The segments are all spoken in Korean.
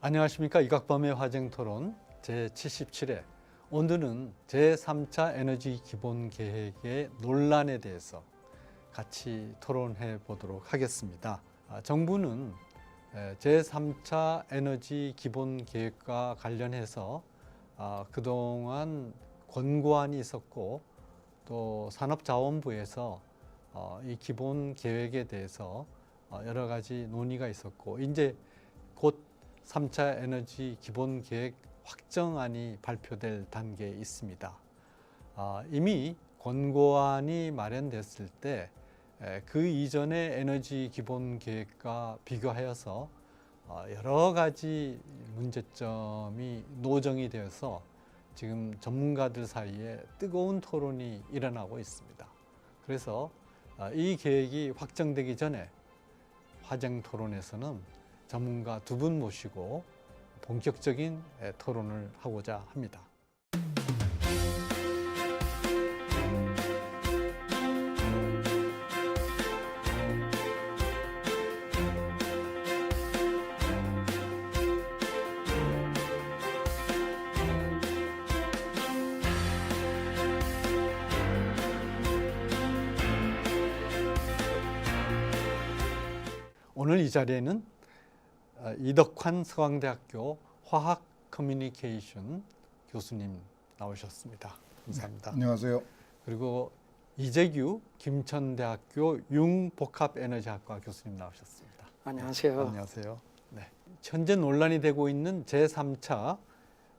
안녕하십니까. 이각범의 화쟁토론 제77회. 오늘은 제3차 에너지 기본 계획의 논란에 대해서 같이 토론해 보도록 하겠습니다. 정부는 제3차 에너지 기본 계획과 관련해서 그동안 권고안이 있었고 또 산업자원부에서 이 기본 계획에 대해서 여러 가지 논의가 있었고 이제 곧 3차 에너지 기본 계획 확정안이 발표될 단계에 있습니다. 이미 권고안이 마련됐을 때 그 이전의 에너지 기본 계획과 비교하여서 여러 가지 문제점이 노정이 되어서 지금 전문가들 사이에 뜨거운 토론이 일어나고 있습니다. 그래서 이 계획이 확정되기 전에 화쟁 토론에서는 전문가 두 분 모시고 본격적인 토론을 하고자 합니다. 오늘 이 자리에는 이덕환 서강대학교 화학 커뮤니케이션 교수님 나오셨습니다. 감사합니다. 안녕하세요. 그리고 이재규 김천대학교 융복합에너지학과 교수님 나오셨습니다. 안녕하세요. 안녕하세요. 네. 현재 논란이 되고 있는 제3차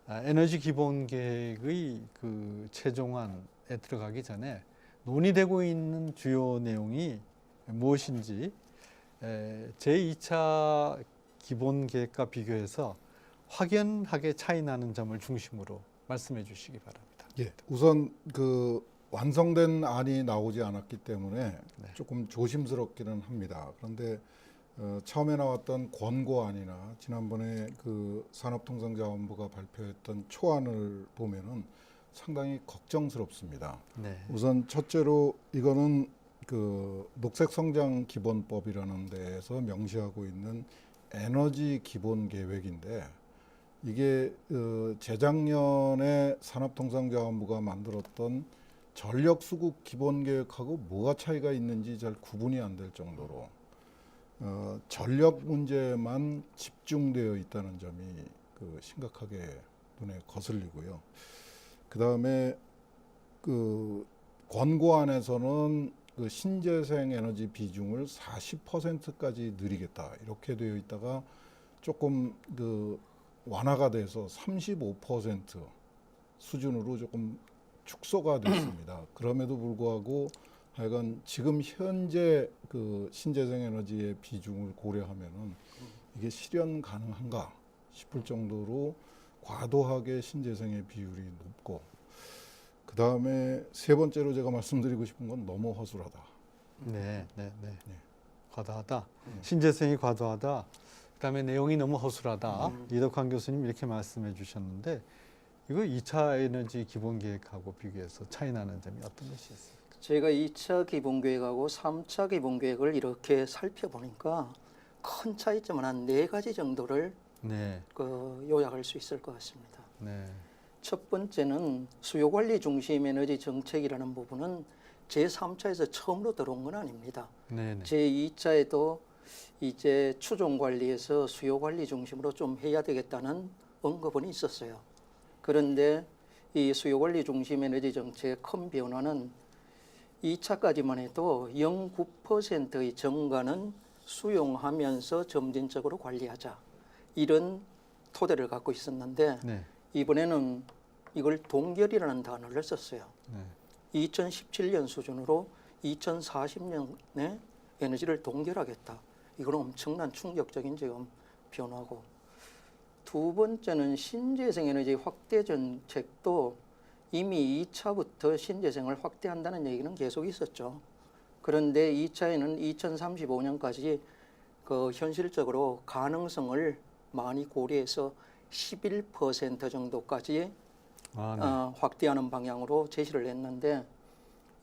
에너지 기본 계획의 그 최종안에 들어가기 전에 논의되고 있는 주요 내용이 무엇인지 제2차 기본 계획과 비교해서 확연하게 차이 나는 점을 중심으로 말씀해 주시기 바랍니다. 예, 우선 그 완성된 안이 나오지 않았기 때문에 네. 조금 조심스럽기는 합니다. 그런데 처음에 나왔던 권고안이나 지난번에 그 산업통상자원부가 발표했던 초안을 보면은 상당히 걱정스럽습니다. 네. 우선 첫째로 이거는 그 녹색성장기본법이라는 데에서 명시하고 있는 에너지 기본 계획인데 이게 재작년에 산업통상자원부가 만들었던 전력수급 기본 계획하고 뭐가 차이가 있는지 잘 구분이 안 될 정도로 전력 문제만 집중되어 있다는 점이 그 심각하게 눈에 거슬리고요. 그 다음에 그 권고안에서는 그 신재생 에너지 비중을 40%까지 늘리겠다 이렇게 되어 있다가 조금 그 완화가 돼서 35% 수준으로 조금 축소가 됐습니다. 그럼에도 불구하고 하여간 지금 현재 그 신재생 에너지의 비중을 고려하면은 이게 실현 가능한가 싶을 정도로 과도하게 신재생의 비율이 높고 그 다음에 세 번째로 제가 말씀드리고 싶은 건 너무 허술하다. 네. 과도하다. 신재생이 과도하다. 그다음에 내용이 너무 허술하다. 이덕환 교수님 이렇게 말씀해 주셨는데 이거 2차 에너지 기본 계획하고 비교해서 차이 나는 점이 어떤 것이 있습니까? 저희가 2차 기본계획하고 3차 기본계획을 이렇게 살펴보니까 큰 차이점은 한 4가지 정도를 네. 요약할 수 있을 것 같습니다. 네. 첫 번째는 수요관리 중심 에너지 정책이라는 부분은 제3차에서 처음으로 들어온 건 아닙니다. 네. 제2차에도 이제 추종관리에서 수요관리 중심으로 좀 해야 되겠다는 언급은 있었어요. 그런데 이 수요관리 중심 에너지 정책의 큰 변화는 2차까지만 해도 0.9%의 증가는 수용하면서 점진적으로 관리하자. 이런 토대를 갖고 있었는데 네. 이번에는 이걸 동결이라는 단어를 썼어요. 네. 2017년 수준으로 2040년에 에너지를 동결하겠다. 이건 엄청난 충격적인 지금 변화고. 두 번째는 신재생 에너지 확대 정책도 이미 2차부터 신재생을 확대한다는 얘기는 계속 있었죠. 그런데 2차에는 2035년까지 그 현실적으로 가능성을 많이 고려해서 11% 정도까지 확대하는 방향으로 제시를 했는데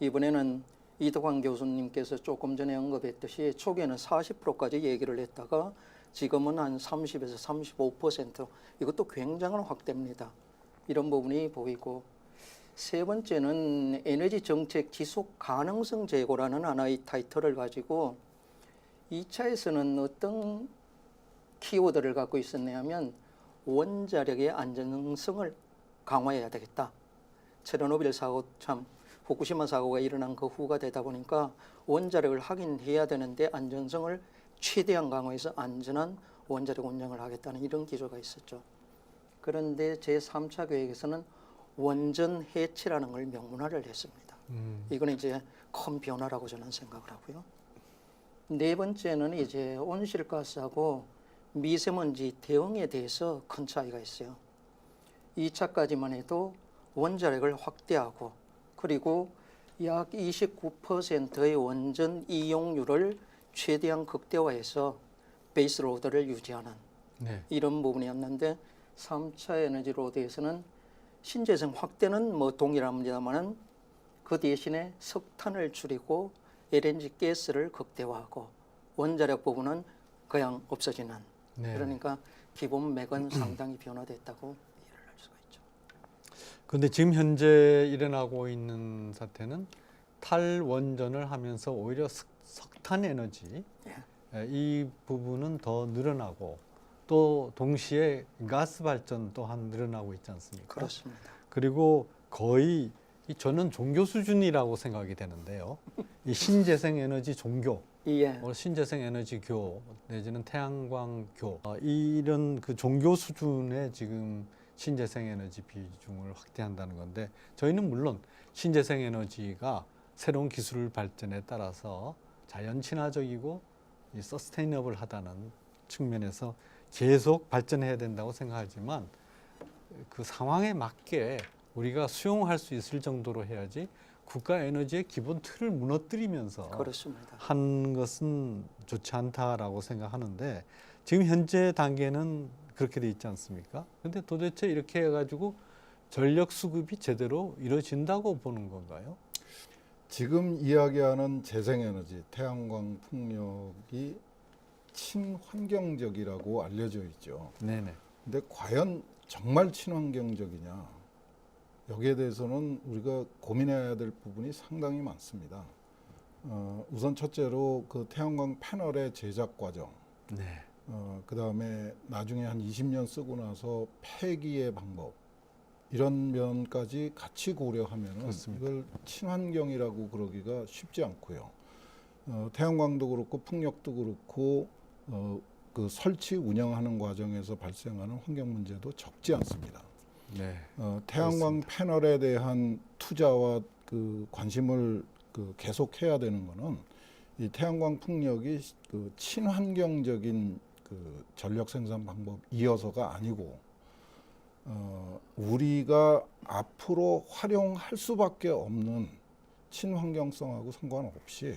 이번에는 이덕환 교수님께서 조금 전에 언급했듯이 초기에는 40%까지 얘기를 했다가 지금은 한 30에서 35% 이것도 굉장한 확대입니다. 이런 부분이 보이고 세 번째는 에너지 정책 지속 가능성 제고라는 하나의 타이틀을 가지고 2차에서는 어떤 키워드를 갖고 있었냐면 원자력의 안전성을 강화해야 되겠다. 체르노빌 사고 참 후쿠시마 사고가 일어난 그 후가 되다 보니까 원자력을 확인해야 되는데 안전성을 최대한 강화해서 안전한 원자력 운영을 하겠다는 이런 기조가 있었죠. 그런데 제3차 계획에서는 원전 해체라는 걸 명문화를 했습니다. 이거는 이제 큰 변화라고 저는 생각을 하고요. 네 번째는 이제 온실가스하고 미세먼지 대응에 대해서 큰 차이가 있어요. 2차까지만 해도 원자력을 확대하고 그리고 약 29%의 원전 이용률을 최대한 극대화해서 베이스 로드를 유지하는 네. 이런 부분이었는데 3차 에너지 로드에서는 신재생 확대는 뭐 동일합니다만은 그 대신에 석탄을 줄이고 LNG 가스를 극대화하고 원자력 부분은 그냥 없어지는 네. 그러니까 기본 맥은 상당히 변화됐다고 이해를 할 수가 있죠. 근데 지금 현재 일어나고 있는 사태는 탈원전을 하면서 오히려 석탄 에너지 이 부분은 더 늘어나고 또 동시에 가스 발전 또한 늘어나고 있지 않습니까? 그렇습니다. 그리고 거의 저는 종교 수준이라고 생각이 되는데요. 이 신재생 에너지 종교, 예. 신재생 에너지 교 내지는 태양광 교 이런 그 종교 수준의 지금 신재생 에너지 비중을 확대한다는 건데 저희는 물론 신재생 에너지가 새로운 기술 발전에 따라서 자연 친화적이고 이 서스테이너블하다는 측면에서 계속 발전해야 된다고 생각하지만 그 상황에 맞게 우리가 수용할 수 있을 정도로 해야지 국가 에너지의 기본 틀을 무너뜨리면서 그렇습니다. 한 것은 좋지 않다라고 생각하는데 지금 현재 단계는 그렇게 돼 있지 않습니까? 근데 도대체 이렇게 해가지고 전력 수급이 제대로 이루어진다고 보는 건가요? 지금 이야기하는 재생에너지, 태양광, 풍력이 친환경적이라고 알려져 있죠. 네네. 근데 과연 정말 친환경적이냐? 여기에 대해서는 우리가 고민해야 될 부분이 상당히 많습니다. 우선 첫째로 그 태양광 패널의 제작 과정, 네. 그 다음에 나중에 한 20년 쓰고 나서 폐기의 방법, 이런 면까지 같이 고려하면은 그렇습니다. 이걸 친환경이라고 그러기가 쉽지 않고요. 태양광도 그렇고 풍력도 그렇고 그 설치 운영하는 과정에서 발생하는 환경 문제도 적지 않습니다. 네. 태양광 패널에 대한 투자와 그 관심을 그 계속해야 되는 거는 이 태양광 풍력이 그 친환경적인 그 전력 생산 방법이어서가 아니고 우리가 앞으로 활용할 수밖에 없는 친환경성하고 상관없이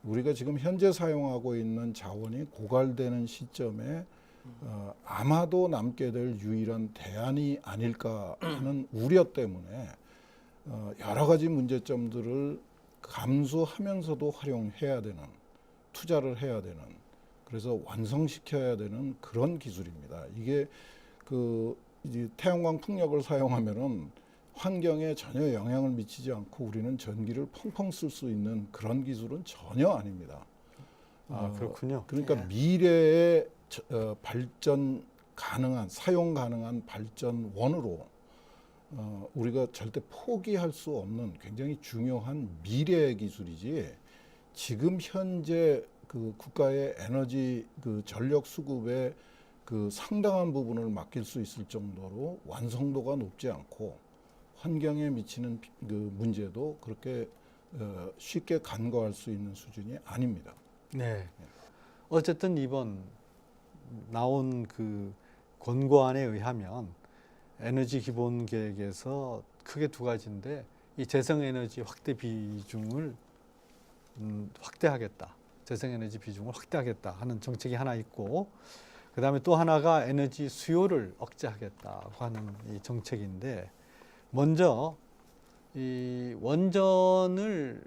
우리가 지금 현재 사용하고 있는 자원이 고갈되는 시점에 아마도 남게 될 유일한 대안이 아닐까 하는 우려 때문에 여러 가지 문제점들을 감수하면서도 활용해야 되는, 투자를 해야 되는, 그래서 완성시켜야 되는 그런 기술입니다. 이게 그 이제 태양광 풍력을 사용하면은 환경에 전혀 영향을 미치지 않고 우리는 전기를 펑펑 쓸 수 있는 그런 기술은 전혀 아닙니다. 그렇군요. 그러니까 예. 미래의 발전 가능한, 사용 가능한 발전원으로 우리가 절대 포기할 수 없는 굉장히 중요한 미래의 기술이지 지금 현재 그 국가의 에너지 그 전력 수급의 그 상당한 부분을 맡길 수 있을 정도로 완성도가 높지 않고 환경에 미치는 그 문제도 그렇게 쉽게 간과할 수 있는 수준이 아닙니다. 네. 어쨌든 이번 나온 그 권고안에 의하면 에너지 기본 계획에서 크게 두 가지인데 이 재생에너지 확대 비중을 확대하겠다. 재생에너지 비중을 확대하겠다 하는 정책이 하나 있고 그다음에 또 하나가 에너지 수요를 억제하겠다고 하는 이 정책인데 먼저 이 원전을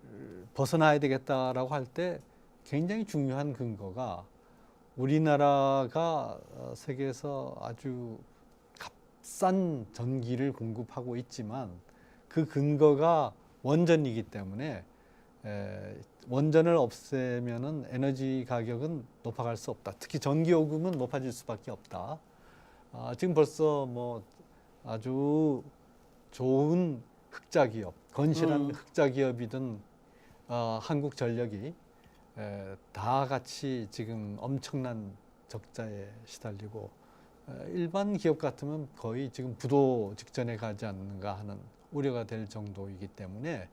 벗어나야 되겠다라고 할 때 굉장히 중요한 근거가 우리나라가 세계에서 아주 값싼 전기를 공급하고 있지만 그 근거가 원전이기 때문에 원전을 없애면은 에너지 가격은 높아갈 수 없다. 특히 전기 요금은 높아질 수밖에 없다. 지금 벌써 뭐 아주 좋은 흑자 기업, 건실한 흑자 기업이든 한국전력이 다 같이 지금 엄청난 적자에 시달리고 일반 기업 같으면 거의 지금 부도 직전에 가지 않는가 하는 우려가 될 정도이기 때문에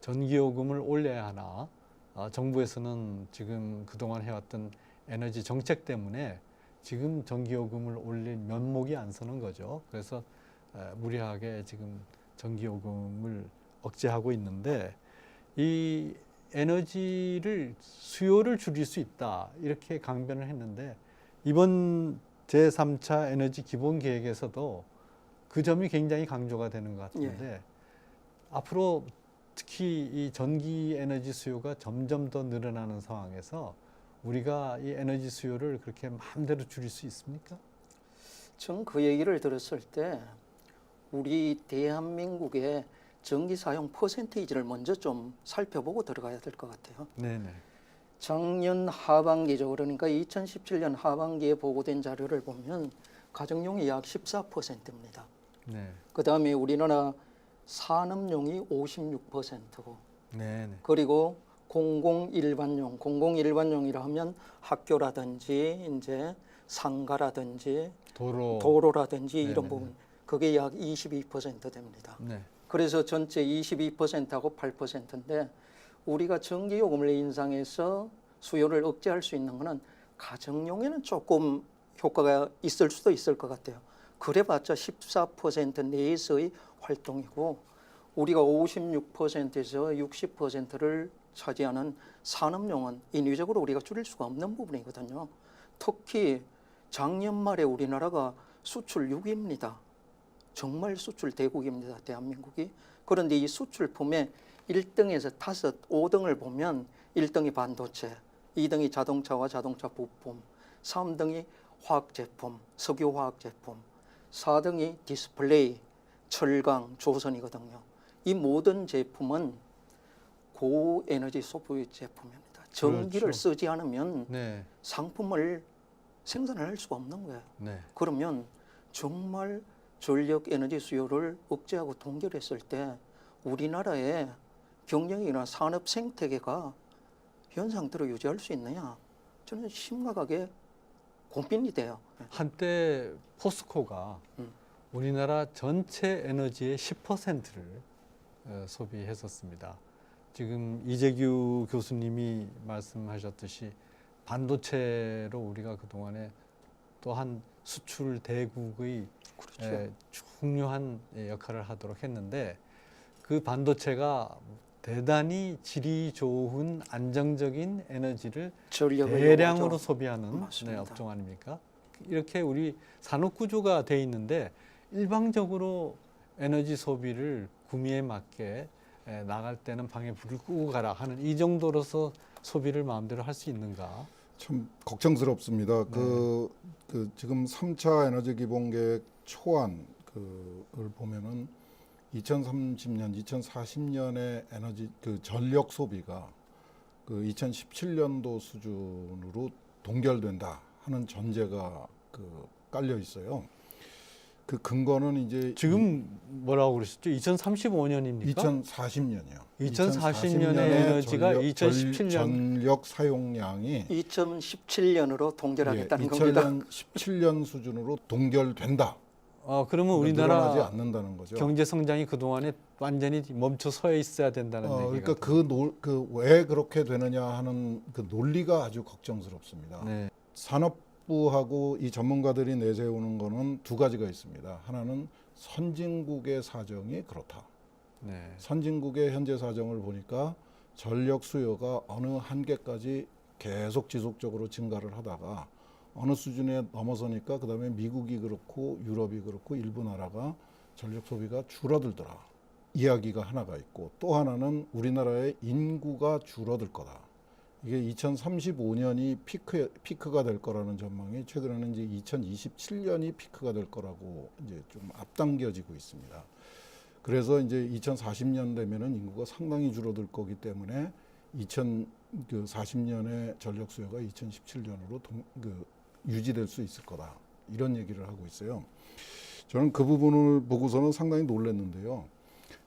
전기요금을 올려야 하나 정부에서는 지금 그동안 해왔던 에너지 정책 때문에 지금 전기요금을 올릴 면목이 안 서는 거죠. 그래서 무리하게 지금 전기요금을 억제하고 있는데 이 에너지를 수요를 줄일 수 있다 이렇게 강변을 했는데 이번 제3차 에너지 기본계획에서도 그 점이 굉장히 강조가 되는 것 같은데 앞으로 특히 이 전기 에너지 수요가 점점 더 늘어나는 상황에서 우리가 이 에너지 수요를 그렇게 마음대로 줄일 수 있습니까? 전 그 얘기를 들었을 때 우리 대한민국의 전기 사용 퍼센테이지를 먼저 좀 살펴보고 들어가야 될 것 같아요. 네네. 작년 하반기죠. 그러니까 2017년 하반기에 보고된 자료를 보면 가정용이 약 14%입니다. 네. 그 다음에 우리나라 산업용이 56%고 네네. 그리고 공공일반용이라 하면 학교라든지 이제 상가라든지 도로라든지 네네. 이런 부분 그게 약 22% 됩니다. 네. 그래서 전체 22%하고 8%인데 우리가 전기요금을 인상해서 수요를 억제할 수 있는 것은 가정용에는 조금 효과가 있을 수도 있을 것 같아요. 그래봤자 14% 내에서의 활동이고 우리가 56%에서 60%를 차지하는 산업용은 인위적으로 우리가 줄일 수가 없는 부분이거든요. 특히 작년 말에 우리나라가 수출 6위입니다. 정말 수출 대국입니다. 대한민국이. 그런데 이 수출품의 1등에서 5, 5등을 보면 1등이 반도체, 2등이 자동차와 자동차 부품, 3등이 화학제품, 석유화학제품, 4등이 디스플레이, 철강, 조선이거든요. 이 모든 제품은 고에너지 소비 제품입니다. 전기를 그렇죠. 쓰지 않으면 네. 상품을 생산을 할 수가 없는 거예요. 네. 그러면 정말 전력 에너지 수요를 억제하고 동결했을 때 우리나라의 경영이나 산업 생태계가 현 상태로 유지할 수 있느냐? 저는 심각하게 고민이 돼요. 한때 포스코가 우리나라 전체 에너지의 10%를 소비했었습니다. 지금 이재규 교수님이 말씀하셨듯이 반도체로 우리가 그동안에 또한 수출 대국의 그렇죠. 중요한 역할을 하도록 했는데 그 반도체가 대단히 질이 좋은 안정적인 에너지를 전력을 대량으로 요구하죠. 소비하는 맞습니다. 업종 아닙니까? 이렇게 우리 산업 구조가 돼 있는데 일방적으로 에너지 소비를 구미에 맞게 나갈 때는 방에 불을 끄고 가라 하는 이 정도로서 소비를 마음대로 할 수 있는가? 참 걱정스럽습니다. 네. 그 지금 3차 에너지 기본계획 초안 그걸 보면은 2030년, 2040년의 에너지 전력 소비가 그 2017년도 수준으로 동결된다 하는 전제가 깔려 있어요. 그 근거는 이제 지금 뭐라고 그러셨죠? 2035년입니까? 2040년이요. 2040년의 에너지가 2017년 전력 사용량이 2017년으로 동결하겠다는 겁니다. 2017년 수준으로 동결된다. 그러면 늘어나지 우리나라 않는다는 거죠. 경제 성장이 그동안에 완전히 멈춰 서 있어야 된다는 얘기가 그러니까 왜 그렇게 되느냐 하는 그 논리가 아주 걱정스럽습니다. 네. 산업부하고 이 전문가들이 내세우는 거는 두 가지가 있습니다. 하나는 선진국의 사정이 그렇다. 네. 선진국의 현재 사정을 보니까 전력 수요가 어느 한계까지 계속 지속적으로 증가를 하다가 어느 수준에 넘어서니까 그다음에 미국이 그렇고 유럽이 그렇고 일부 나라가 전력 소비가 줄어들더라. 이야기가 하나가 있고 또 하나는 우리나라의 인구가 줄어들 거다. 이게 2035년이 피크가 될 거라는 전망이 최근에는 이제 2027년이 피크가 될 거라고 이제 좀 앞당겨지고 있습니다. 그래서 이제 2040년 되면은 인구가 상당히 줄어들 거기 때문에 2040년에 전력 수요가 2017년으로 유지될 수 있을 거다. 이런 얘기를 하고 있어요. 저는 그 부분을 보고서는 상당히 놀랐는데요.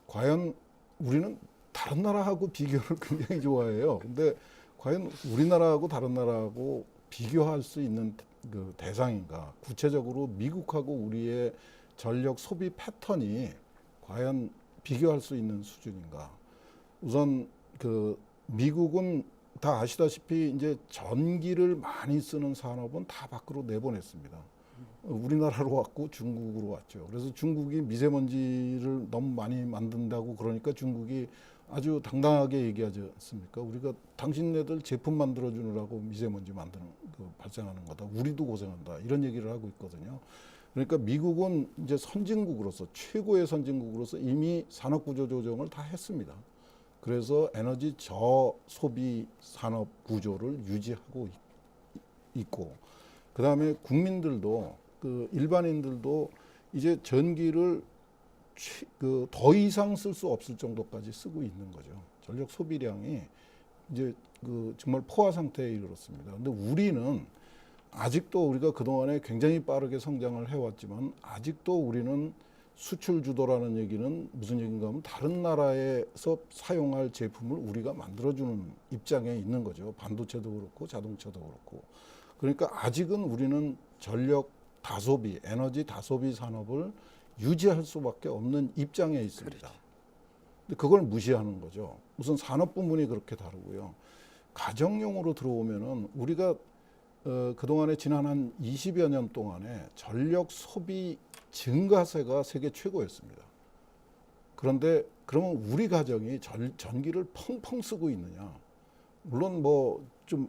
과연 우리는 다른 나라하고 비교를 굉장히 좋아해요. 근데 과연 우리나라하고 다른 나라하고 비교할 수 있는 그 대상인가? 구체적으로 미국하고 우리의 전력 소비 패턴이 과연 비교할 수 있는 수준인가? 우선 그 미국은 다 아시다시피 이제 전기를 많이 쓰는 산업은 다 밖으로 내보냈습니다. 우리나라로 왔고 중국으로 왔죠. 그래서 중국이 미세먼지를 너무 많이 만든다고 그러니까 중국이 아주 당당하게 얘기하지 않습니까? 우리가 당신네들 제품 만들어주느라고 미세먼지 발생하는 거다. 우리도 고생한다. 이런 얘기를 하고 있거든요. 그러니까 미국은 이제 선진국으로서 최고의 선진국으로서 이미 산업구조 조정을 다 했습니다. 그래서 에너지 저소비 산업 구조를 유지하고 있고, 그 다음에 국민들도 그 일반인들도 이제 전기를 더 이상 쓸 수 없을 정도까지 쓰고 있는 거죠. 전력 소비량이 이제 그 정말 포화 상태에 이르렀습니다. 근데 우리는 아직도 우리가 그동안에 굉장히 빠르게 성장을 해왔지만 아직도 우리는 수출 주도라는 얘기는 무슨 얘기인가 하면 다른 나라에서 사용할 제품을 우리가 만들어주는 입장에 있는 거죠. 반도체도 그렇고 자동차도 그렇고. 그러니까 아직은 우리는 전력 다소비, 에너지 다소비 산업을 유지할 수밖에 없는 입장에 있습니다. 그렇죠. 근데 그걸 무시하는 거죠. 우선 산업 부문이 그렇게 다르고요. 가정용으로 들어오면은 우리가 그동안에 지난 한 20여 년 동안에 전력 소비 증가세가 세계 최고였습니다. 그런데 그러면 우리 가정이 전기를 펑펑 쓰고 있느냐? 물론 뭐 좀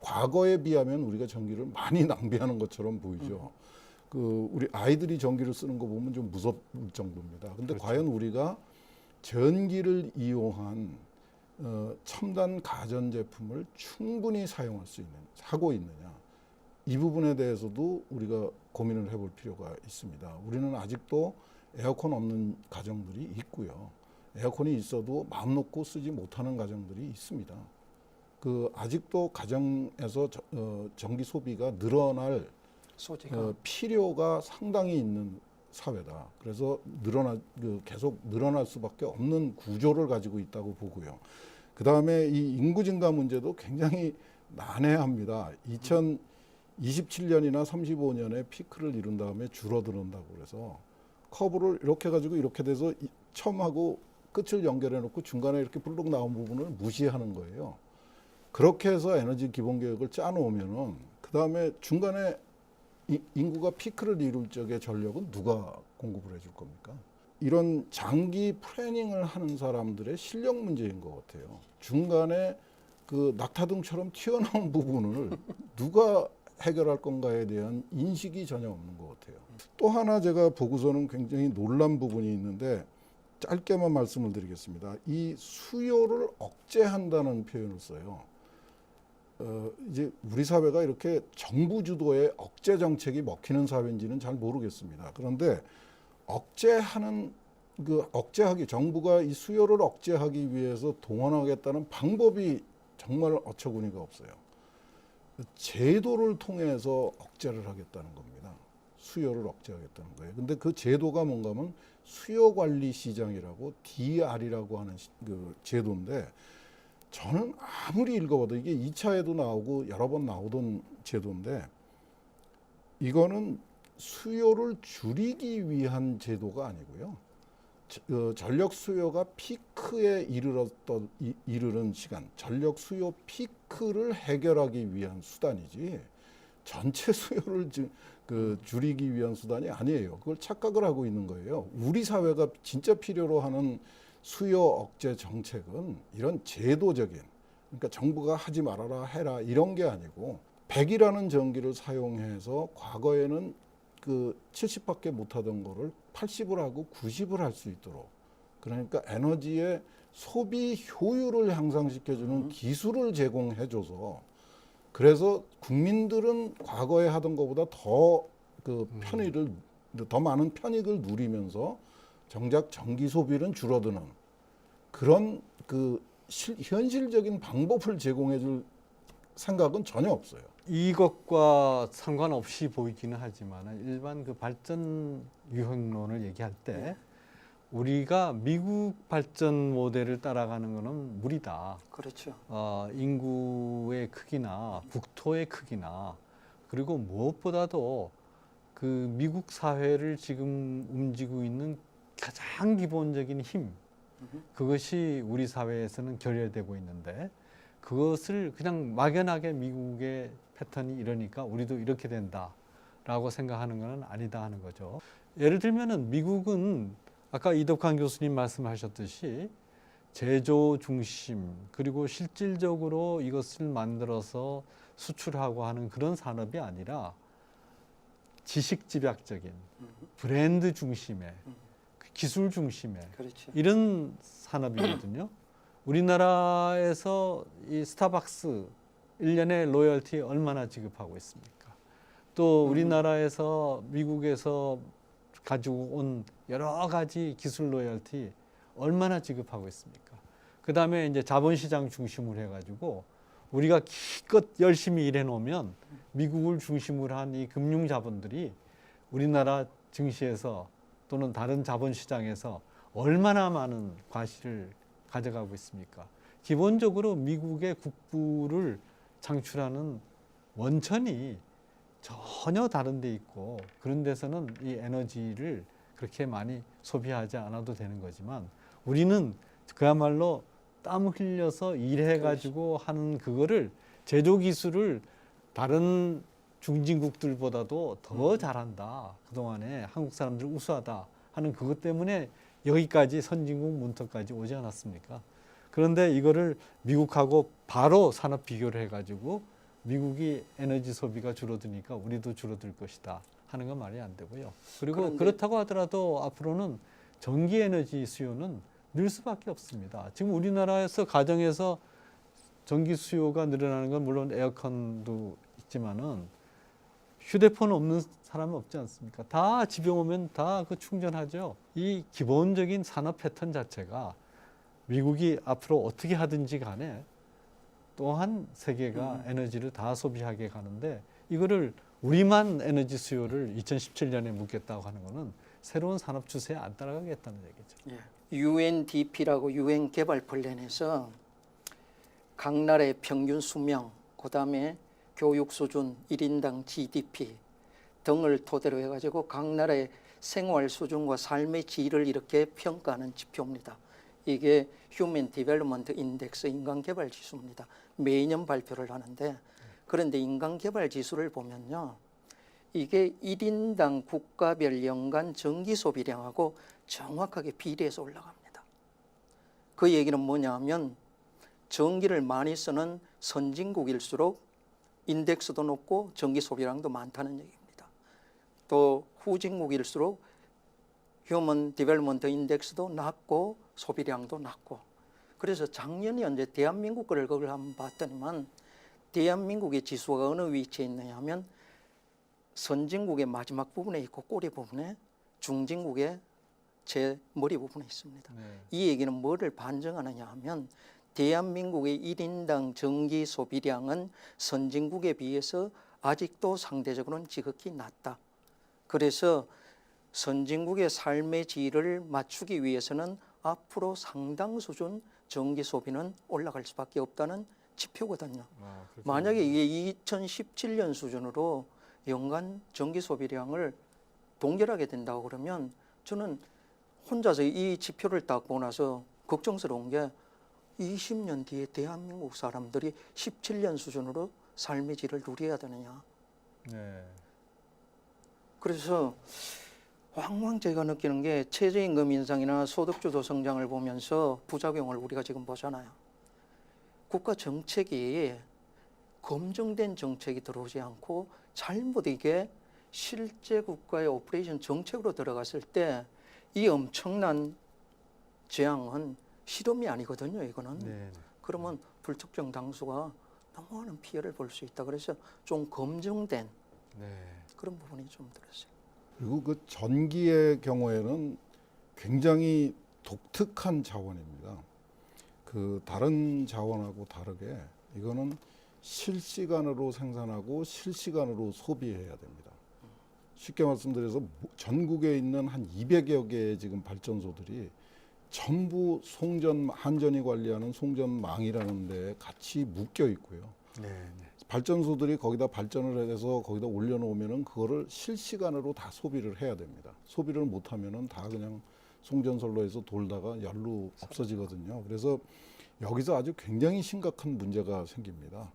과거에 비하면 우리가 전기를 많이 낭비하는 것처럼 보이죠. 우리 아이들이 전기를 쓰는 거 보면 좀 무섭을 정도입니다. 근데 그렇죠. 과연 우리가 전기를 이용한 첨단 가전 제품을 충분히 사용할 수 하고 있느냐? 이 부분에 대해서도 우리가 고민을 해볼 필요가 있습니다. 우리는 아직도 에어컨 없는 가정들이 있고요. 에어컨이 있어도 마음 놓고 쓰지 못하는 가정들이 있습니다. 아직도 가정에서 전기 소비가 늘어날 소재가 필요가 상당히 있는 사회다. 그래서 계속 늘어날 수밖에 없는 구조를 가지고 있다고 보고요. 그 다음에 이 인구 증가 문제도 굉장히 난해합니다. 2027년이나 35년에 피크를 이룬 다음에 줄어든다고 그래서 커브를 이렇게 가지고 이렇게 돼서 처음하고 끝을 연결해 놓고 중간에 이렇게 불룩 나온 부분을 무시하는 거예요. 그렇게 해서 에너지 기본 계획을 짜 놓으면은 그 다음에 중간에 인구가 피크를 이룰 적에 전력은 누가 공급을 해줄 겁니까? 이런 장기 플래닝을 하는 사람들의 실력 문제인 것 같아요. 중간에 낙타등처럼 튀어나온 부분을 누가 해결할 건가에 대한 인식이 전혀 없는 것 같아요. 또 하나 제가 보고서는 굉장히 놀란 부분이 있는데 짧게만 말씀을 드리겠습니다. 이 수요를 억제한다는 표현을 써요. 이제 우리 사회가 이렇게 정부 주도의 억제 정책이 먹히는 사회인지는 잘 모르겠습니다. 그런데 정부가 이 수요를 억제하기 위해서 동원하겠다는 방법이 정말 어처구니가 없어요. 제도를 통해서 억제를 하겠다는 겁니다. 수요를 억제하겠다는 거예요. 근데 그 제도가 뭔가 하면 수요관리시장이라고 DR이라고 하는 제도인데 저는 아무리 읽어봐도 이게 2차에도 나오고 여러 번 나오던 제도인데 이거는 수요를 줄이기 위한 제도가 아니고요. 전력 수요가 피크에 이르는 시간, 전력 수요 피크를 해결하기 위한 수단이지 전체 수요를 줄이기 위한 수단이 아니에요. 그걸 착각을 하고 있는 거예요. 우리 사회가 진짜 필요로 하는 수요 억제 정책은 이런 제도적인, 그러니까 정부가 하지 말아라 해라 이런 게 아니고 100이라는 전기를 사용해서 과거에는 70밖에 못하던 거를 80을 하고 90을 할 수 있도록 그러니까 에너지의 소비 효율을 향상시켜주는 기술을 제공해줘서 그래서 국민들은 과거에 하던 것보다 더 그 편의를 더 많은 편익을 누리면서 정작 전기 소비는 줄어드는 그런 그 현실적인 방법을 제공해줄 생각은 전혀 없어요. 이것과 상관없이 보이기는 하지만 일반 그 발전 유형론을 얘기할 때 우리가 미국 발전 모델을 따라가는 것은 무리다. 그렇죠. 인구의 크기나 국토의 크기나 그리고 무엇보다도 그 미국 사회를 지금 움직이고 있는 가장 기본적인 힘, 그것이 우리 사회에서는 결여되고 있는데 그것을 그냥 막연하게 미국의 패턴이 이러니까 우리도 이렇게 된다라고 생각하는 것은 아니다 하는 거죠. 예를 들면은 미국은 아까 이덕환 교수님 말씀하셨듯이 제조 중심 그리고 실질적으로 이것을 만들어서 수출하고 하는 그런 산업이 아니라 지식 집약적인 브랜드 중심의 기술 중심의 그렇죠. 이런 산업이거든요. 우리나라에서 이 스타벅스 1년에 로열티 얼마나 지급하고 있습니까? 또 우리나라에서 미국에서 가지고 온 여러 가지 기술 로열티 얼마나 지급하고 있습니까? 그 다음에 이제 자본시장 중심으로 해가지고 우리가 기껏 열심히 일해 놓으면 미국을 중심으로 한 이 금융 자본들이 우리나라 증시에서 또는 다른 자본시장에서 얼마나 많은 과실을 가져가고 있습니까? 기본적으로 미국의 국부를 창출하는 원천이 전혀 다른 데 있고 그런 데서는 이 에너지를 그렇게 많이 소비하지 않아도 되는 거지만 우리는 그야말로 땀 흘려서 일해가지고 하는 그거를 제조 기술을 다른 중진국들보다도 더 잘한다. 그동안에 한국 사람들 우수하다 하는 그것 때문에 여기까지 선진국 문턱까지 오지 않았습니까? 그런데 이거를 미국하고 바로 산업 비교를 해가지고 미국이 에너지 소비가 줄어드니까 우리도 줄어들 것이다 하는 건 말이 안 되고요. 그리고 그렇다고 하더라도 앞으로는 전기 에너지 수요는 늘 수밖에 없습니다. 지금 우리나라에서 가정에서 전기 수요가 늘어나는 건 물론 에어컨도 있지만은 휴대폰 없는 사람은 없지 않습니까? 다 집에 오면 다 그 충전하죠. 이 기본적인 산업 패턴 자체가 미국이 앞으로 어떻게 하든지 간에 또한 세계가 에너지를 다 소비하게 가는데 이거를 우리만 에너지 수요를 2017년에 묻겠다고 하는 거는 새로운 산업 추세에 안 따라가겠다는 얘기죠. UNDP라고 유엔 개발 플랜에서 각 나라의 평균 수명, 그다음에 교육 수준, 1인당 GDP 등을 토대로 해가지고 각 나라의 생활 수준과 삶의 질을 이렇게 평가하는 지표입니다. 이게 휴먼 디벨롭먼트 인덱스 인간개발 지수입니다. 매년 발표를 하는데 그런데 인간개발 지수를 보면요. 이게 1인당 국가별 연간 전기 소비량하고 정확하게 비례해서 올라갑니다. 그 얘기는 뭐냐면 전기를 많이 쓰는 선진국일수록 인덱스도 높고 전기 소비량도 많다는 얘기입니다. 또 후진국일수록 휴먼 디벨롭먼트 인덱스도 낮고 소비량도 낮고 그래서 작년 현재 대한민국 거를 그걸 한번 봤더니만 대한민국의 지수가 어느 위치에 있느냐 하면 선진국의 마지막 부분에 있고 꼬리 부분에 중진국의 제 머리 부분에 있습니다. 이 얘기는 뭐를 반증하느냐 하면 대한민국의 1인당 전기 소비량은 선진국에 비해서 아직도 상대적으로는 지극히 낮다. 그래서 선진국의 삶의 질을 맞추기 위해서는 앞으로 상당 수준 전기 소비는 올라갈 수밖에 없다는 지표거든요. 만약에 이게 2017년 수준으로 연간 전기 소비량을 동결하게 된다고 그러면 저는 혼자서 이 지표를 딱 보고 나서 걱정스러운 게 20년 뒤에 대한민국 사람들이 17년 수준으로 삶의 질을 누려야 되느냐. 그래서 왕왕 제가 느끼는 게 최저임금 인상이나 소득주도 성장을 보면서 부작용을 우리가 지금 보잖아요. 국가 정책이 검증된 정책이 들어오지 않고 잘못 이게 실제 국가의 오퍼레이션 정책으로 들어갔을 때 이 엄청난 재앙은 실험이 아니거든요. 이거는. 네. 그러면 불특정 당수가 너무 많은 피해를 볼 수 있다. 그래서 좀 검증된 네. 그런 부분이 좀 들었어요. 그리고 그 전기의 경우에는 굉장히 독특한 자원입니다. 그 다른 자원하고 다르게 이거는 실시간으로 생산하고 실시간으로 소비해야 됩니다. 쉽게 말씀드려서 전국에 있는 한 200여 개의 지금 발전소들이 전부 한전이 관리하는 송전망이라는 데에 같이 묶여 있고요. 네. 발전소들이 거기다 발전을 해서 거기다 올려놓으면은 그거를 실시간으로 다 소비를 해야 됩니다. 소비를 못하면은 다 그냥 송전선로에서 돌다가 열로 없어지거든요. 그래서 여기서 아주 굉장히 심각한 문제가 생깁니다.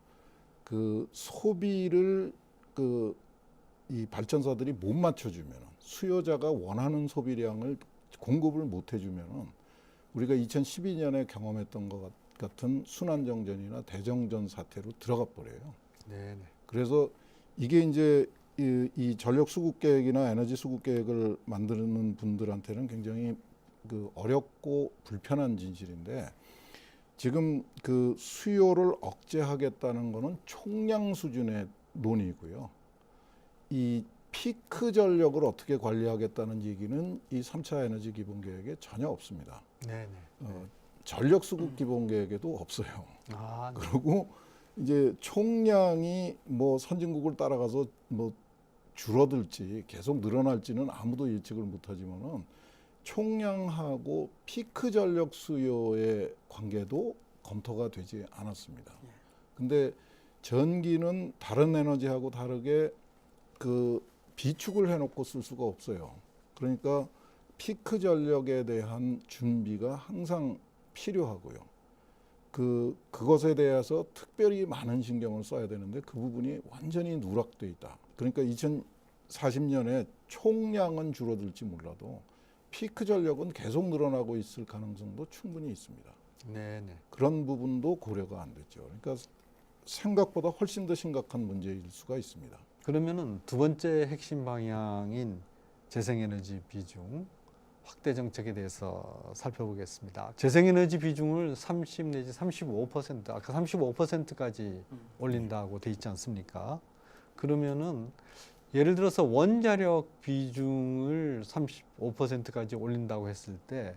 그 소비를 이 발전사들이 못 맞춰주면은 수요자가 원하는 소비량을 공급을 못 해주면은 우리가 2012년에 경험했던 것 같은 순환정전이나 대정전 사태로 들어가 버려요. 네. 그래서 이게 이제 이 전력 수급 계획이나 에너지 수급 계획을 만드는 분들한테는 굉장히 그 어렵고 불편한 진실인데 지금 그 수요를 억제하겠다는 거는 총량 수준의 논의고요. 이 피크 전력을 어떻게 관리하겠다는 얘기는 이 3차 에너지 기본 계획에 전혀 없습니다. 네. 전력 수급 기본 계획에도 없어요. 아, 네. 그리고 이제 총량이 뭐 선진국을 따라가서 뭐 줄어들지 계속 늘어날지는 아무도 예측을 못하지만은 총량하고 피크 전력 수요의 관계도 검토가 되지 않았습니다. 근데 전기는 다른 에너지하고 다르게 그 비축을 해놓고 쓸 수가 없어요. 그러니까 피크 전력에 대한 준비가 항상 필요하고요. 그것에 대해서 특별히 많은 신경을 써야 되는데 그 부분이 완전히 누락돼 있다. 그러니까 2040년에 총량은 줄어들지 몰라도 피크 전력은 계속 늘어나고 있을 가능성도 충분히 있습니다. 네. 그런 부분도 고려가 안 됐죠. 그러니까 생각보다 훨씬 더 심각한 문제일 수가 있습니다. 그러면은 두 번째 핵심 방향인 재생에너지 비중 확대 정책에 대해서 살펴보겠습니다. 재생에너지 비중을 30 내지 35%, 아까 35%까지 올린다고 돼 있지 않습니까? 그러면은 예를 들어서 원자력 비중을 35%까지 올린다고 했을 때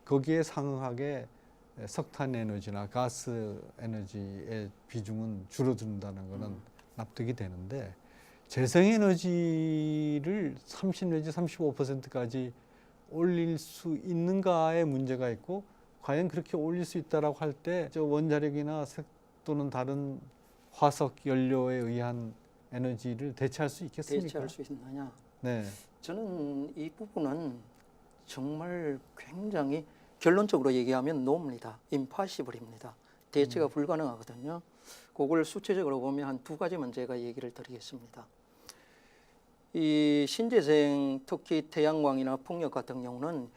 거기에 상응하게 석탄 에너지나 가스 에너지의 비중은 줄어든다는 것은 납득이 되는데 재생에너지를 30 내지 35%까지 올릴 수 있는가의 문제가 있고 과연 그렇게 올릴 수 있다라고 할 때 저 원자력이나 또는 다른 화석 연료에 의한 에너지를 대체할 수 있겠습니까? 대체할 수 있느냐? 네. 저는 이 부분은 정말 굉장히 결론적으로 얘기하면 노입니다. 임파시블입니다. 대체가 불가능하거든요. 그걸 수치적으로 보면 한 두 가지만 제가 얘기를 드리겠습니다. 이 신재생 특히 태양광이나 풍력 같은 경우는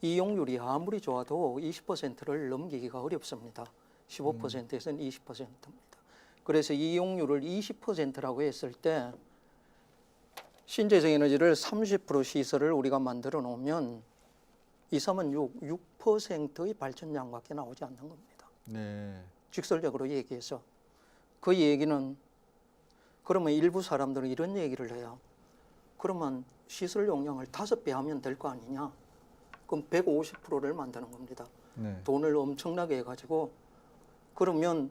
이용률이 아무리 좋아도 20%를 넘기기가 어렵습니다. 15%에서는 20%입니다. 그래서 이용률을 20%라고 했을 때 신재생 에너지를 30% 시설을 우리가 만들어 놓으면 2, 3은 6%의 발전량밖에 나오지 않는 겁니다. 네. 직설적으로 얘기해서 그 얘기는 그러면 일부 사람들은 이런 얘기를 해요. 그러면 시설 용량을 5배 하면 될 거 아니냐? 그럼 150%를 만드는 겁니다. 네. 돈을 엄청나게 해가지고 그러면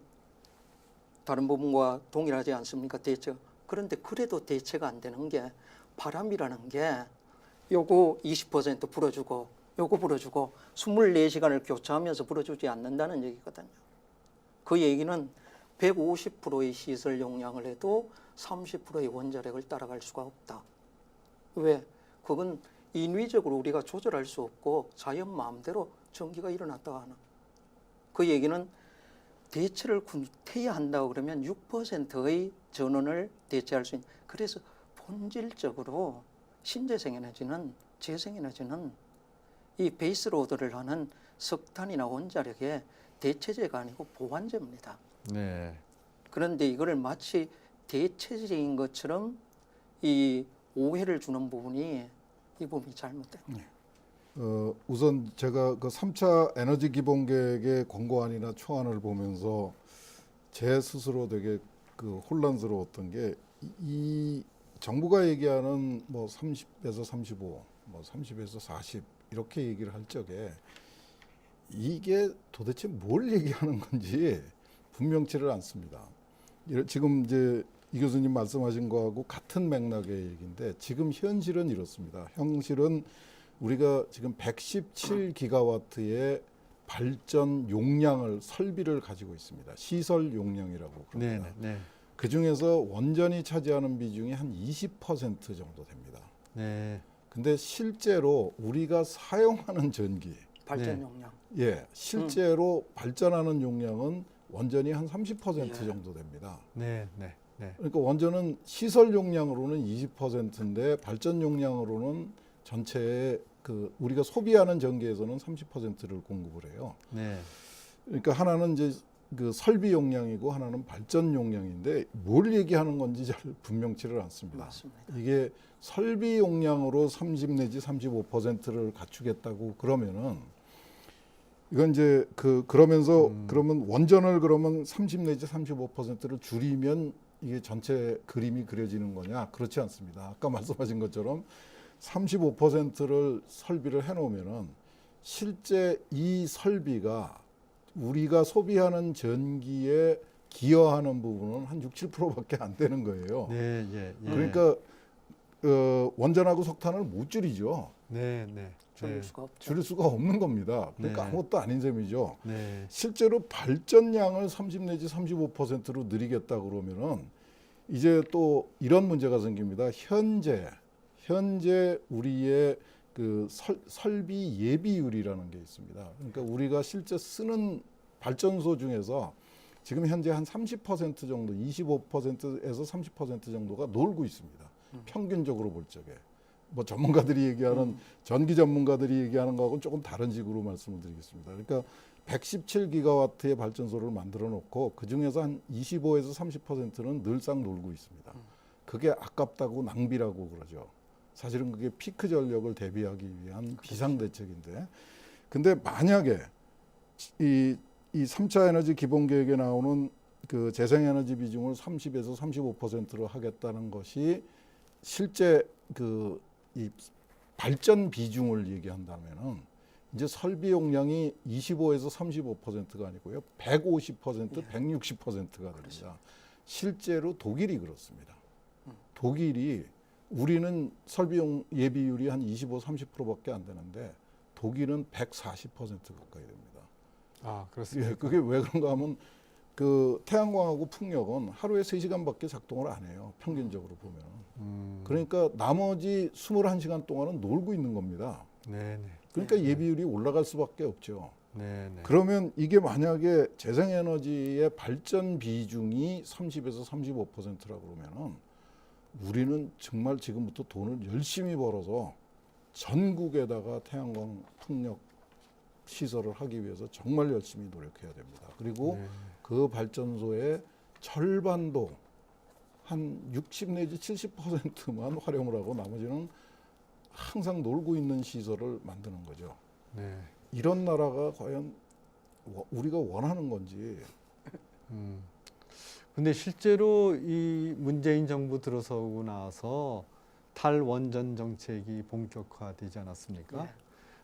다른 부분과 동일하지 않습니까? 대체. 그런데 그래도 대체가 안 되는 게 바람이라는 게 요거 20% 불어주고 요거 불어주고 24시간을 교차하면서 불어주지 않는다는 얘기거든요. 그 얘기는 150%의 시설 용량을 해도 30%의 원자력을 따라갈 수가 없다. 왜? 그건 인위적으로 우리가 조절할 수 없고 자연 마음대로 전기가 일어났다 하는. 그 얘기는 대체를 구태야 한다고 그러면 6%의 전원을 대체할 수 있는. 그래서 본질적으로 신재생 에너지는 재생 에너지는 이 베이스로드를 하는 석탄이나 원자력의 대체제가 아니고 보완제입니다. 네. 그런데 이거를 마치 대체제인 것처럼 이 오해를 주는 부분이 이 부분이 잘못된. 우선 제가 그 3차 에너지 기본 계획의 권고안이나 초안을 보면서 제 스스로 되게 그 혼란스러웠던 게 이 정부가 얘기하는 뭐 30에서 35, 뭐 30에서 40 이렇게 얘기를 할 적에 이게 도대체 뭘 얘기하는 건지 분명치를 않습니다. 지금 이제 이 교수님 말씀하신 거하고 같은 맥락의 얘기인데 지금 현실은 이렇습니다. 현실은 우리가 지금 117기가와트의 발전 용량을 설비를 가지고 있습니다. 시설 용량이라고 그럽니다. 네. 그 중에서 원전이 차지하는 비중이 한 20% 정도 됩니다. 네. 근데 실제로 우리가 사용하는 전기, 발전 네. 용량. 예, 실제로 발전하는 용량은 원전이 한 30% 예. 정도 됩니다. 네. 그러니까 원전은 시설 용량으로는 20%인데 발전 용량으로는 전체의 그 우리가 소비하는 전기에서는 30%를 공급을 해요. 네. 그러니까 하나는 이제 그 설비 용량이고 하나는 발전 용량인데 뭘 얘기하는 건지 잘 분명치를 않습니다. 맞습니다. 이게 설비 용량으로 30 내지 35%를 갖추겠다고 그러면은 이건 이제 그러면서 그러면 원전을 그러면 30 내지 35%를 줄이면 이게 전체 그림이 그려지는 거냐? 그렇지 않습니다. 아까 말씀하신 것처럼 35%를 설비를 해놓으면은 실제 이 설비가 우리가 소비하는 전기에 기여하는 부분은 한 6, 7%밖에 안 되는 거예요. 네. 예. 그러니까 원전하고 석탄을 못 줄이죠. 네. 줄일 수가 없죠. 줄일 수가 없는 겁니다. 그러니까 네. 아무것도 아닌 셈이죠. 네. 실제로 발전량을 30 내지 35%로 늘리겠다 그러면은 이제 또 이런 문제가 생깁니다. 현재 우리의 그 설비 예비율이라는 게 있습니다. 그러니까 우리가 실제 쓰는 발전소 중에서 지금 현재 한 30% 정도, 25%에서 30% 정도가 놀고 있습니다. 평균적으로 볼 적에. 뭐 전문가들이 얘기하는 전기 전문가들이 얘기하는 거하고는 조금 다른 식으로 말씀을 드리겠습니다. 그러니까 117기가와트의 발전소를 만들어 놓고 그 중에서 한 25에서 30%는 늘상 놀고 있습니다. 그게 아깝다고 낭비라고 그러죠. 사실은 그게 피크 전력을 대비하기 위한 비상대책인데, 근데 만약에 이 3차 에너지 기본 계획에 나오는 그 재생에너지 비중을 30에서 35%로 하겠다는 것이 실제 그 이 발전 비중을 얘기한다면은 이제 설비 용량이 25에서 35%가 아니고요, 150%, 160%가 됩니다. 실제로 독일이 그렇습니다. 독일이 우리는 설비용 예비율이 한 25, 30%밖에 안 되는데 독일은 140% 가까이 됩니다. 아, 그렇습니다. 예, 그게 왜 그런가 하면 그 태양광하고 풍력은 하루에 3시간밖에 작동을 안 해요. 평균적으로 보면. 그러니까 나머지 21시간 동안은 놀고 있는 겁니다. 네. 그러니까 예비율이 올라갈 수밖에 없죠. 네. 그러면 이게 만약에 재생에너지의 발전 비중이 30에서 35%라 그러면은 우리는 정말 지금부터 돈을 열심히 벌어서 전국에다가 태양광 풍력 시설을 하기 위해서 정말 열심히 노력해야 됩니다. 그리고 네. 그 발전소의 절반도 한 60 내지 70%만 활용을 하고 나머지는 항상 놀고 있는 시설을 만드는 거죠. 네. 이런 나라가 과연 우리가 원하는 건지. 근데 실제로 이 문재인 정부 들어서고 나서 탈원전 정책이 본격화되지 않았습니까?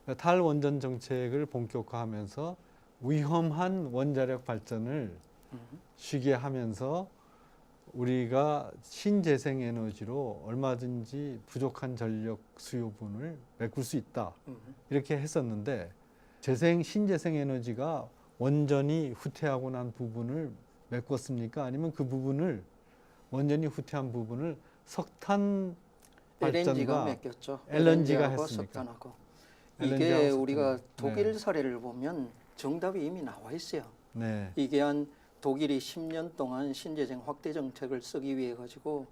네. 탈원전 정책을 본격화하면서 위험한 원자력 발전을 쉬게 하면서 우리가 신재생 에너지로 얼마든지 부족한 전력 수요분을 메꿀 수 있다. 이렇게 했었는데 신재생 에너지가 원전이 후퇴하고 난 부분을 메꿨습니까? 아니면 그 부분을 원전이 후퇴한 부분을 석탄 LNG가 발전과 맡겼죠. LNG가 하고 했으니까. 석탄하고. LNG 이게 하고 우리가 석탄. 독일 네. 사례를 보면 정답이 이미 나와 있어요. 네. 이게 한 독일이 10년 동안 신재생 확대 정책을 쓰기 위해 가지고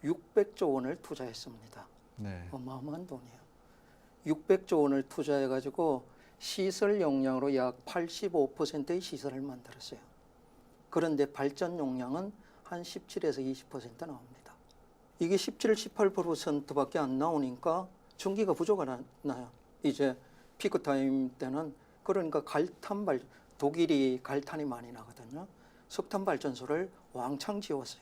600조 원을 투자했습니다. 네. 어마어마한 돈이에요. 600조 원을 투자해 가지고 시설 용량으로 약 85%의 시설을 만들었어요. 그런데 발전 용량은 한 17에서 20% 나옵니다. 이게 17, 18%밖에 안 나오니까 전기가 부족하나요? 이제 피크 타임 때는 그러니까 독일이 갈탄이 많이 나거든요. 석탄 발전소를 왕창 지었어요.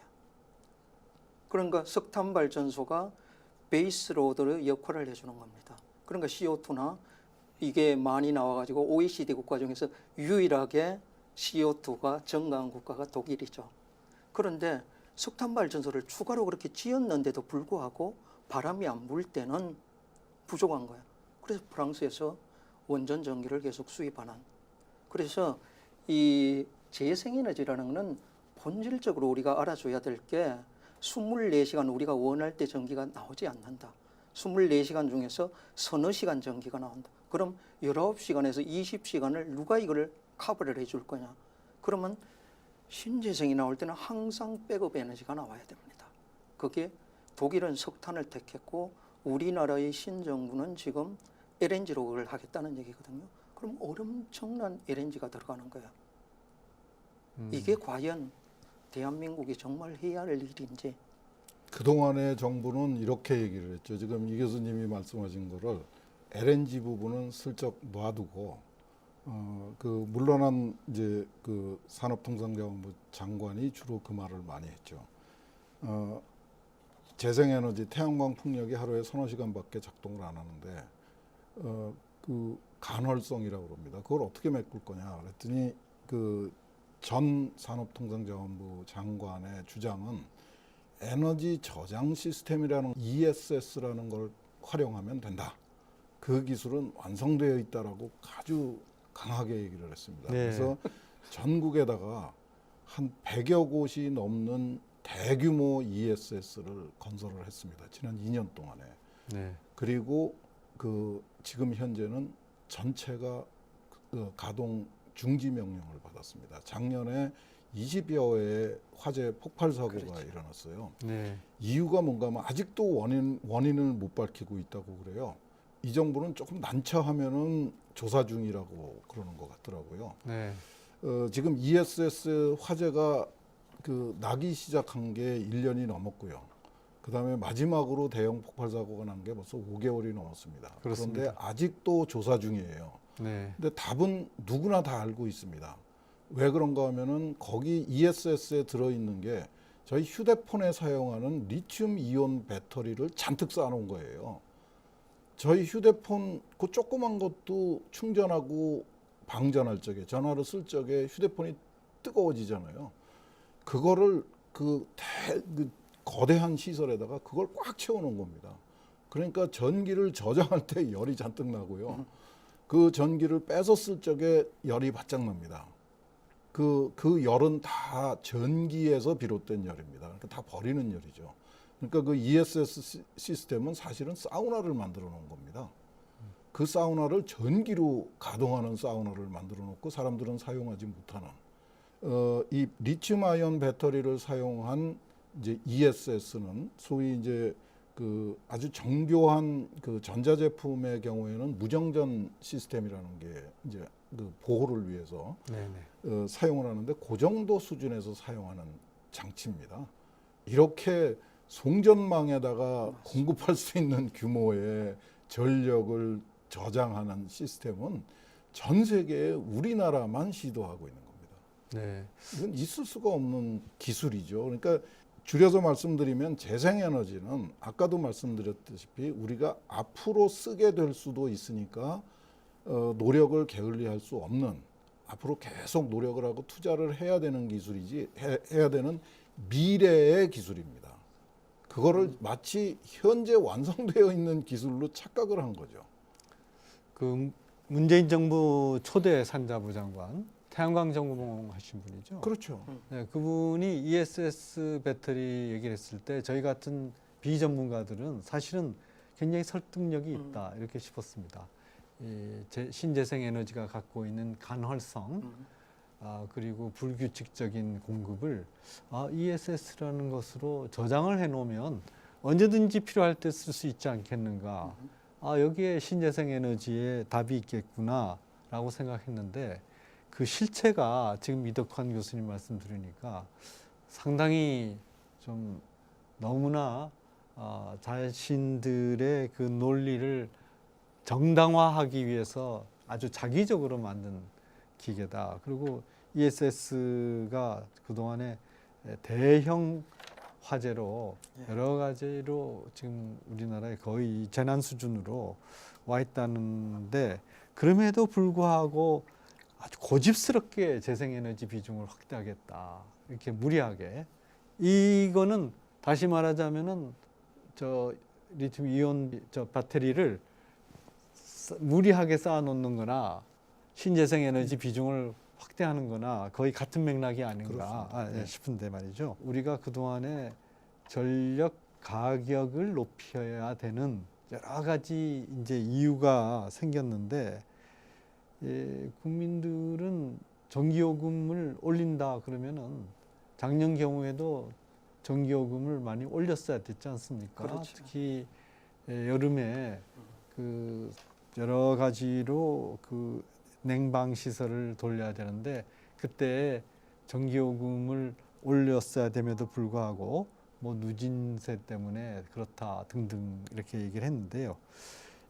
그러니까 석탄 발전소가 베이스 로드의 역할을 해주는 겁니다. 그러니까 CO2나 이게 많이 나와가지고 OECD 국가 중에서 유일하게 CO2가 증가한 국가가 독일이죠. 그런데 석탄 발전소를 추가로 그렇게 지었는데도 불구하고 바람이 안 불 때는 부족한 거예요. 그래서 프랑스에서 원전 전기를 계속 수입하는. 그래서 이 재생에너지라는 것은 본질적으로 우리가 알아줘야 될 게 24시간 우리가 원할 때 전기가 나오지 않는다. 24시간 중에서 서너 시간 전기가 나온다. 그럼 19시간에서 20시간을 누가 이걸 커버를 해줄 거냐? 그러면 신재생이 나올 때는 항상 백업 에너지가 나와야 됩니다. 그게 독일은 석탄을 택했고 우리나라의 신정부는 지금 LNG로 그걸 하겠다는 얘기거든요. 그럼 엄청난 LNG가 들어가는 거야. 이게 과연 대한민국이 정말 해야 할 일인지. 그동안의 정부는 이렇게 얘기를 했죠. 지금 이 교수님이 말씀하신 거를 LNG 부분은 슬쩍 놔두고 그 물러난 이제 그 산업통상자원부 장관이 주로 그 말을 많이 했죠. 재생에너지 태양광 풍력이 하루에 서너 시간밖에 작동을 안 하는데 그 간헐성이라고 그럽니다. 그걸 어떻게 메꿀 거냐 그랬더니 그 전 산업통상자원부 장관의 주장은 에너지 저장 시스템이라는 ESS라는 걸 활용하면 된다. 그 기술은 완성되어 있다라고 아주 강하게 얘기를 했습니다. 네. 그래서 전국에다가 한 100여 곳이 넘는 대규모 ESS를 건설을 했습니다. 지난 2년 동안에. 네. 그리고 그 지금 현재는 전체가 가동 중지 명령을 받았습니다. 작년에 20여 회의 화재 폭발 사고가 그렇죠. 일어났어요. 네. 이유가 뭔가 하면 아직도 원인을 못 밝히고 있다고 그래요. 이 정부는 조금 난처하면은 조사 중이라고 그러는 것 같더라고요. 네. 지금 ESS 화재가 그 나기 시작한 게 1년이 넘었고요. 그다음에 마지막으로 대형 폭발 사고가 난 게 벌써 5개월이 넘었습니다. 그렇습니다. 그런데 아직도 조사 중이에요. 네. 근데 답은 누구나 다 알고 있습니다. 왜 그런가 하면은 거기 ESS에 들어있는 게 저희 휴대폰에 사용하는 리튬 이온 배터리를 잔뜩 쌓아놓은 거예요. 저희 휴대폰 그 조그만 것도 충전하고 방전할 적에 전화를 쓸 적에 휴대폰이 뜨거워지잖아요. 그거를 그 거대한 시설에다가 그걸 꽉 채워놓은 겁니다. 그러니까 전기를 저장할 때 열이 잔뜩 나고요. 그 전기를 빼서 쓸 적에 열이 바짝 납니다. 그 열은 다 전기에서 비롯된 열입니다. 그러니까 다 버리는 열이죠. 그러니까 그 ESS 시스템은 사실은 사우나를 만들어 놓은 겁니다. 그 사우나를 전기로 가동하는 사우나를 만들어 놓고 사람들은 사용하지 못하는 이 리튬 아이온 배터리를 사용한 이제 ESS는 소위 이제 그 아주 정교한 그 전자제품의 경우에는 무정전 시스템이라는 게 이제 그 보호를 위해서 네네. 사용을 하는데 그 정도 수준에서 사용하는 장치입니다. 이렇게 송전망에다가 공급할 수 있는 규모의 전력을 저장하는 시스템은 전 세계에 우리나라만 시도하고 있는 겁니다. 네. 이건 있을 수가 없는 기술이죠. 그러니까 줄여서 말씀드리면 재생에너지는 아까도 말씀드렸다시피 우리가 앞으로 쓰게 될 수도 있으니까 노력을 게을리할 수 없는 앞으로 계속 노력을 하고 투자를 해야 되는 기술이지 해야 되는 미래의 기술입니다. 그거를 마치 현재 완성되어 있는 기술로 착각을 한 거죠. 그 문재인 정부 초대 산자부 장관 태양광 전공하신 분이죠. 그렇죠. 네, 그분이 ESS 배터리 얘기를 했을 때 저희 같은 비전문가들은 사실은 굉장히 설득력이 있다 이렇게 싶었습니다. 신재생 에너지가 갖고 있는 간헐성 그리고 불규칙적인 공급을 ESS라는 것으로 저장을 해놓으면 언제든지 필요할 때 쓸 수 있지 않겠는가. 여기에 신재생 에너지에 답이 있겠구나라고 생각했는데 그 실체가 지금 이덕환 교수님 말씀 들으니까 상당히 좀 너무나 자신들의 그 논리를 정당화하기 위해서 아주 자기적으로 만든 기계다. 그리고 ESS가 그동안에 대형 화재로 여러 가지로 지금 우리나라에 거의 재난 수준으로 와 있다는데, 그럼에도 불구하고 아주 고집스럽게 재생에너지 비중을 확대하겠다, 이렇게 무리하게. 이거는 다시 말하자면은 저 리튬 이온 저 배터리를 무리하게 쌓아놓는 거나 신재생 에너지 비중을 확대하는 거나 거의 같은 맥락이 아닌가 싶은데 말이죠. 우리가 그동안에 전력 가격을 높여야 되는 여러 가지 이제 이유가 생겼는데, 국민들은 전기요금을 올린다 그러면은 작년 경우에도 전기요금을 많이 올렸어야 됐지 않습니까? 그렇죠. 특히 여름에 그 여러 가지로 그 냉방 시설을 돌려야 되는데 그때 전기요금을 올렸어야 됨에도 불구하고 뭐 누진세 때문에 그렇다 등등 이렇게 얘기를 했는데요.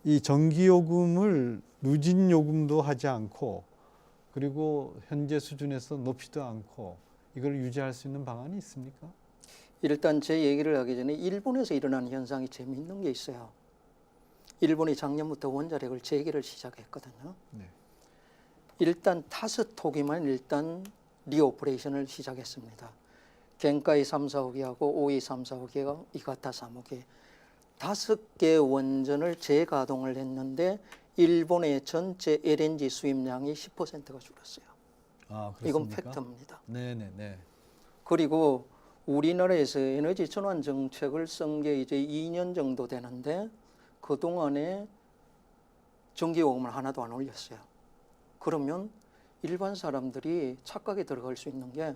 이 전기요금을 누진요금도 하지 않고 그리고 현재 수준에서 높이도 않고 이걸 유지할 수 있는 방안이 있습니까? 일단 제 얘기를 하기 전에 일본에서 일어난 현상이 재미있는 게 있어요. 일본이 작년부터 원자력을 재개를 시작했거든요. 네. 일단 5호기만 일단 리오퍼레이션을 시작했습니다. 겐카이 3, 4호기하고 오이 3, 4호기가 이가타 3호기 5개 원전을 재가동을 했는데 일본의 전체 LNG 수입량이 10%가 줄었어요. 아, 이건 그렇습니까? 팩트입니다. 네네네. 그리고 우리나라에서 에너지 전환 정책을 쓴 게 이제 2년 정도 되는데 그동안에 전기요금을 하나도 안 올렸어요. 그러면 일반 사람들이 착각에 들어갈 수 있는 게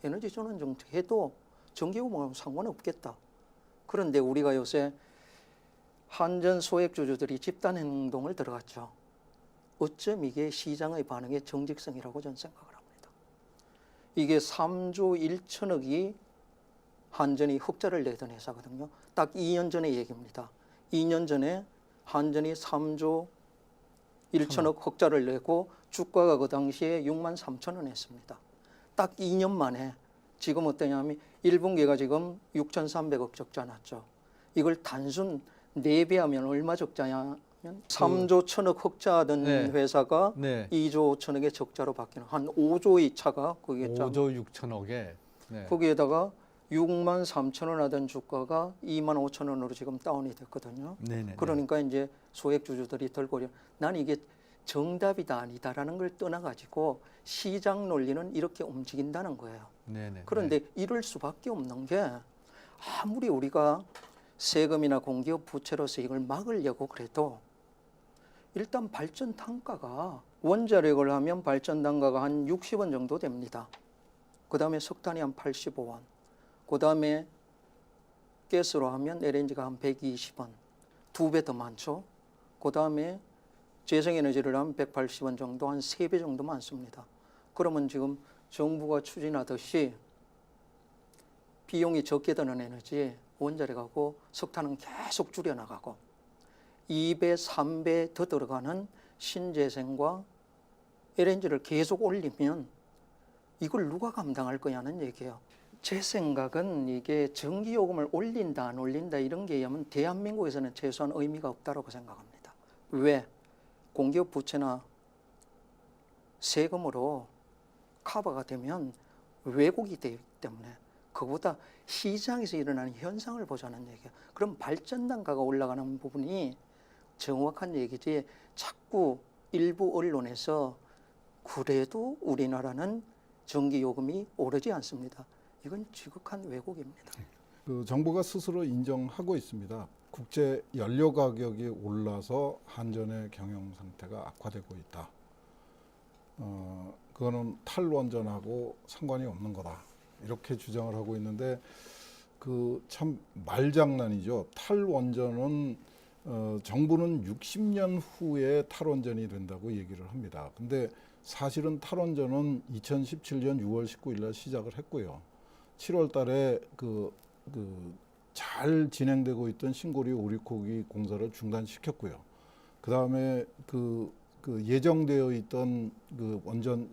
에너지 전환 정책 해도 전기요금하고 상관없겠다. 그런데 우리가 요새 한전 소액주주들이 집단 행동을 들어갔죠. 어쩜 이게 시장의 반응의 정직성이라고 저는 생각을 합니다. 이게 3조 1천억이 한전이 흑자를 내던 회사거든요. 딱 2년 전의 얘기입니다. 2년 전에 한전이 3조 1천억 흑자를 내고 주가가 그 당시에 6만 3천 원 했습니다. 딱 2년 만에 지금 어떠냐면 1분기가 지금 6,300억 적자 났죠. 이걸 단순 4배하면 얼마 적자냐면 3조 1천억 흑자하던 네. 회사가 네. 2조 5천억의 적자로 바뀌는 한 5조의 차가 거기에 5조 6천억에. 네. 거기에다가 6만 3천 원 하던 주가가 2만 5천 원으로 지금 다운이 됐거든요. 네네. 그러니까 이제 소액주주들이 들고 난 이게 정답이다 아니다라는 걸 떠나가지고 시장 논리는 이렇게 움직인다는 거예요. 네네. 그런데 이럴 수밖에 없는 게 아무리 우리가 세금이나 공기업 부채로서 이걸 막으려고 그래도 일단 발전 단가가 원자력을 하면 발전 단가가 한 60원 정도 됩니다. 그 다음에 석탄이 한 85원. 그 다음에 가스로 하면 LNG가 한 120원. 2배 더 많죠. 그 다음에 재생에너지를 하면 180원 정도, 한 3배 정도 많습니다. 그러면 지금 정부가 추진하듯이 비용이 적게 드는 에너지 원자력하고 석탄은 계속 줄여나가고 2배, 3배 더 들어가는 신재생과 LNG를 계속 올리면 이걸 누가 감당할 거냐는 얘기예요. 제 생각은 이게 전기요금을 올린다 안 올린다 이런 게 하면 대한민국에서는 최소한 의미가 없다고 생각합니다. 왜? 공기업 부채나 세금으로 커버가 되면 왜곡이 되기 때문에 그보다 시장에서 일어나는 현상을 보자는 얘기예요. 그럼 발전 단가가 올라가는 부분이 정확한 얘기지 자꾸 일부 언론에서 그래도 우리나라는 전기요금이 오르지 않습니다. 이건 지극한 왜곡입니다. 그 정부가 스스로 인정하고 있습니다. 국제 연료 가격이 올라서 한전의 경영 상태가 악화되고 있다. 그거는 탈원전하고 상관이 없는 거다. 이렇게 주장을 하고 있는데 그 참 말장난이죠. 탈원전은 정부는 60년 후에 탈원전이 된다고 얘기를 합니다. 근데 사실은 탈원전은 2017년 6월 19일 날 시작을 했고요. 7월 달에 잘 진행되고 있던 신고리 오리코기 공사를 중단시켰고요. 그다음에 그 예정되어 있던 그 원전